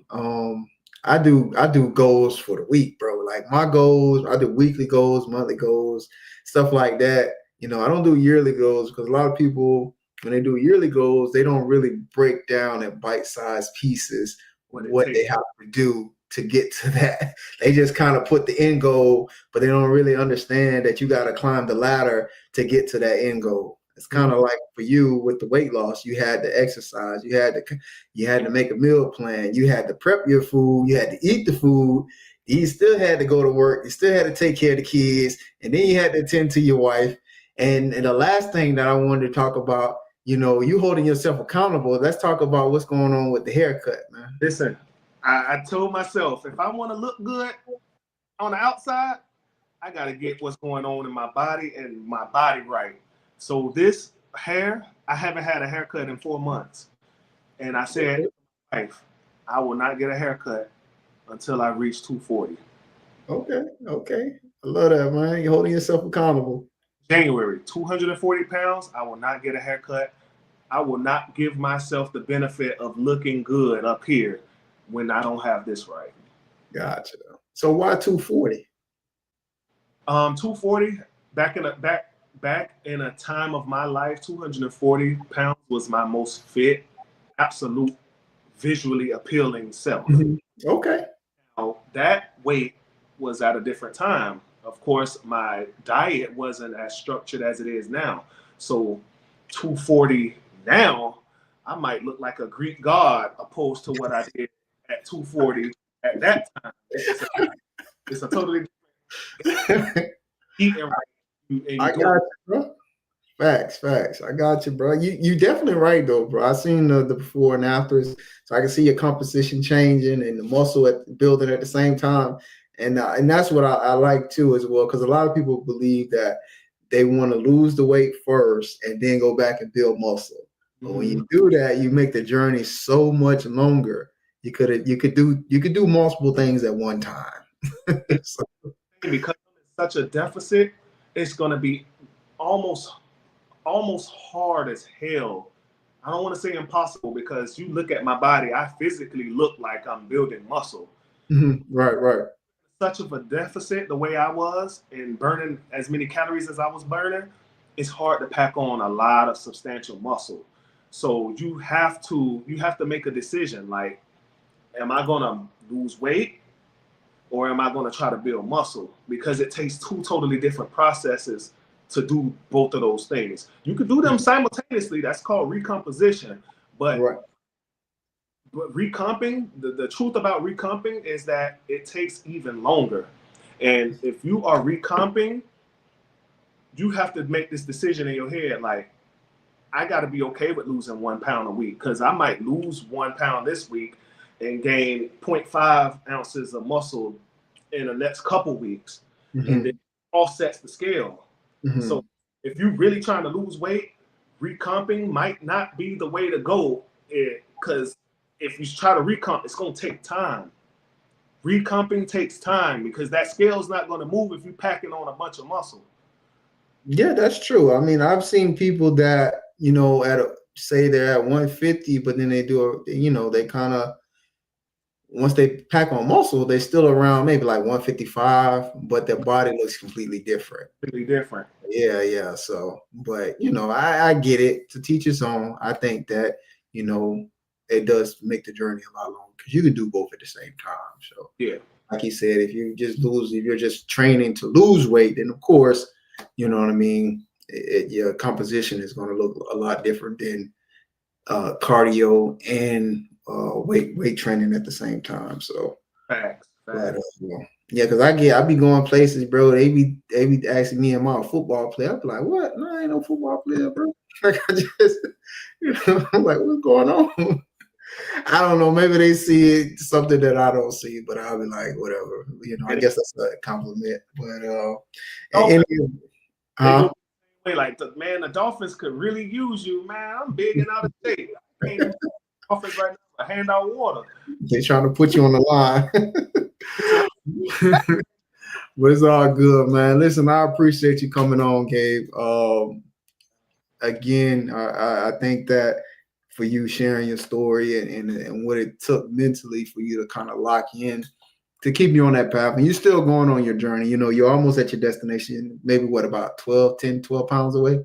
I do goals for the week, bro. Like my goals, I do weekly goals, monthly goals, stuff like that. I don't do yearly goals because a lot of people, when they do yearly goals, they don't really break down in bite-sized pieces What it what takes. they have to do to get to that. They just kind of put the end goal, but they don't really understand that you got to climb the ladder to get to that end goal. It's kind of like for you with the weight loss, you had to exercise, you had to make a meal plan, you had to prep your food, you had to eat the food, you still had to go to work, you still had to take care of the kids, and then you had to attend to your wife. And the last thing that I wanted to talk about, you holding yourself accountable. Let's talk about what's going on with the haircut, man. Listen, I told myself if I want to look good on the outside, I got to get what's going on in my body and my body right. So this hair, I haven't had a haircut in 4 months, and I said, wife, I will not get a haircut until I reach 240. Okay, okay. I love that, man. You're holding yourself accountable. January, 240 pounds. I will not get a haircut. I will not give myself the benefit of looking good up here when I don't have this right. Gotcha. So why 240? 240 back in a time of my life, 240 pounds was my most fit, absolute, visually appealing self. Okay. Now, that weight was at a different time. Of course, my diet wasn't as structured as it is now. So 240 now, I might look like a Greek god opposed to what I did at 240 at that time. It's a totally different eating right. I got you, bro. Facts. I got you, bro. You definitely right though, bro. I seen the before and afters, so I can see your composition changing and the muscle building at the same time, and that's what I like too as well, because a lot of people believe that they want to lose the weight first and then go back and build muscle. But when you do that, you make the journey so much longer. You could do multiple things at one time. So, Because it's such a deficit, it's gonna be almost hard as hell. I don't want to say impossible because you look at my body, I physically look like I'm building muscle. right. Such of a deficit the way I was and burning as many calories as I was burning, it's hard to pack on a lot of substantial muscle. So you have to make a decision like, am I gonna lose weight or am I gonna try to build muscle? Because it takes two totally different processes to do both of those things. You could do them simultaneously. That's called recomposition. But Right. recomping, the truth about recomping is that it takes even longer. And if you are recomping, you have to make this decision in your head like, I got to be okay with losing 1 pound a week because I might lose 1 pound this week and gain 0.5 ounces of muscle in the next couple weeks, and then offsets the scale. So if you're really trying to lose weight, recomping might not be the way to go because if you try to recomp, it's going to take time. Recomping takes time because that scale's not going to move if you're packing on a bunch of muscle. Yeah, that's true. I mean, I've seen people that, say they're at 150, but then they they kind of, once they pack on muscle, they're still around maybe like 155, but their body looks completely different. Completely different. Yeah. So, but I get it. To teach its own. I think that, it does make the journey a lot longer because you can do both at the same time. So yeah, like you said, if you're just training to lose weight, then of course, you know what I mean, your composition is going to look a lot different than cardio and weight training at the same time. So facts. but, yeah, because I be going places, bro. They be asking me, am I a football player? I be like, what? No, I ain't no football player, bro. Like I just, I'm like, what's going on? I don't know. Maybe they see something that I don't see, but I'll be like, whatever. I guess that's a compliment. But they go like the Dolphins could really use you, man. I'm big and out of state. I can't even Dolphins right now. Hand out water. They're trying to put you on the line. But it's all good, man. Listen, I appreciate you coming on, Gabe. Again, I think that for you sharing your story and what it took mentally for you to kind of lock in to keep you on that path. And you're still going on your journey. You're almost at your destination, maybe what, about 12 pounds away?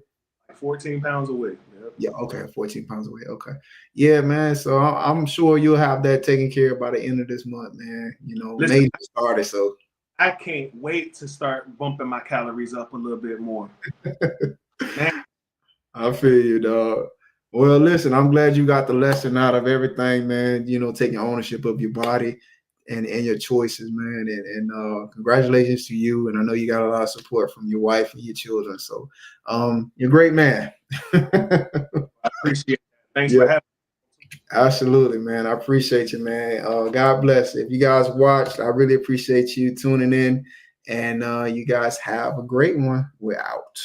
14 pounds away. Yep. Yeah, okay, 14 pounds away. Okay. Yeah, man. So I'm sure you'll have that taken care of by the end of this month, man. Listen, May started, so I can't wait to start bumping my calories up a little bit more. Man. I feel you, dog. Well, listen, I'm glad you got the lesson out of everything, man. Taking ownership of your body and your choices, man. And congratulations to you. And I know you got a lot of support from your wife and your children. So you're a great man. I appreciate it. Thanks for having me. Absolutely, man. I appreciate you, man. God bless. If you guys watched, I really appreciate you tuning in. And you guys have a great one. We're out.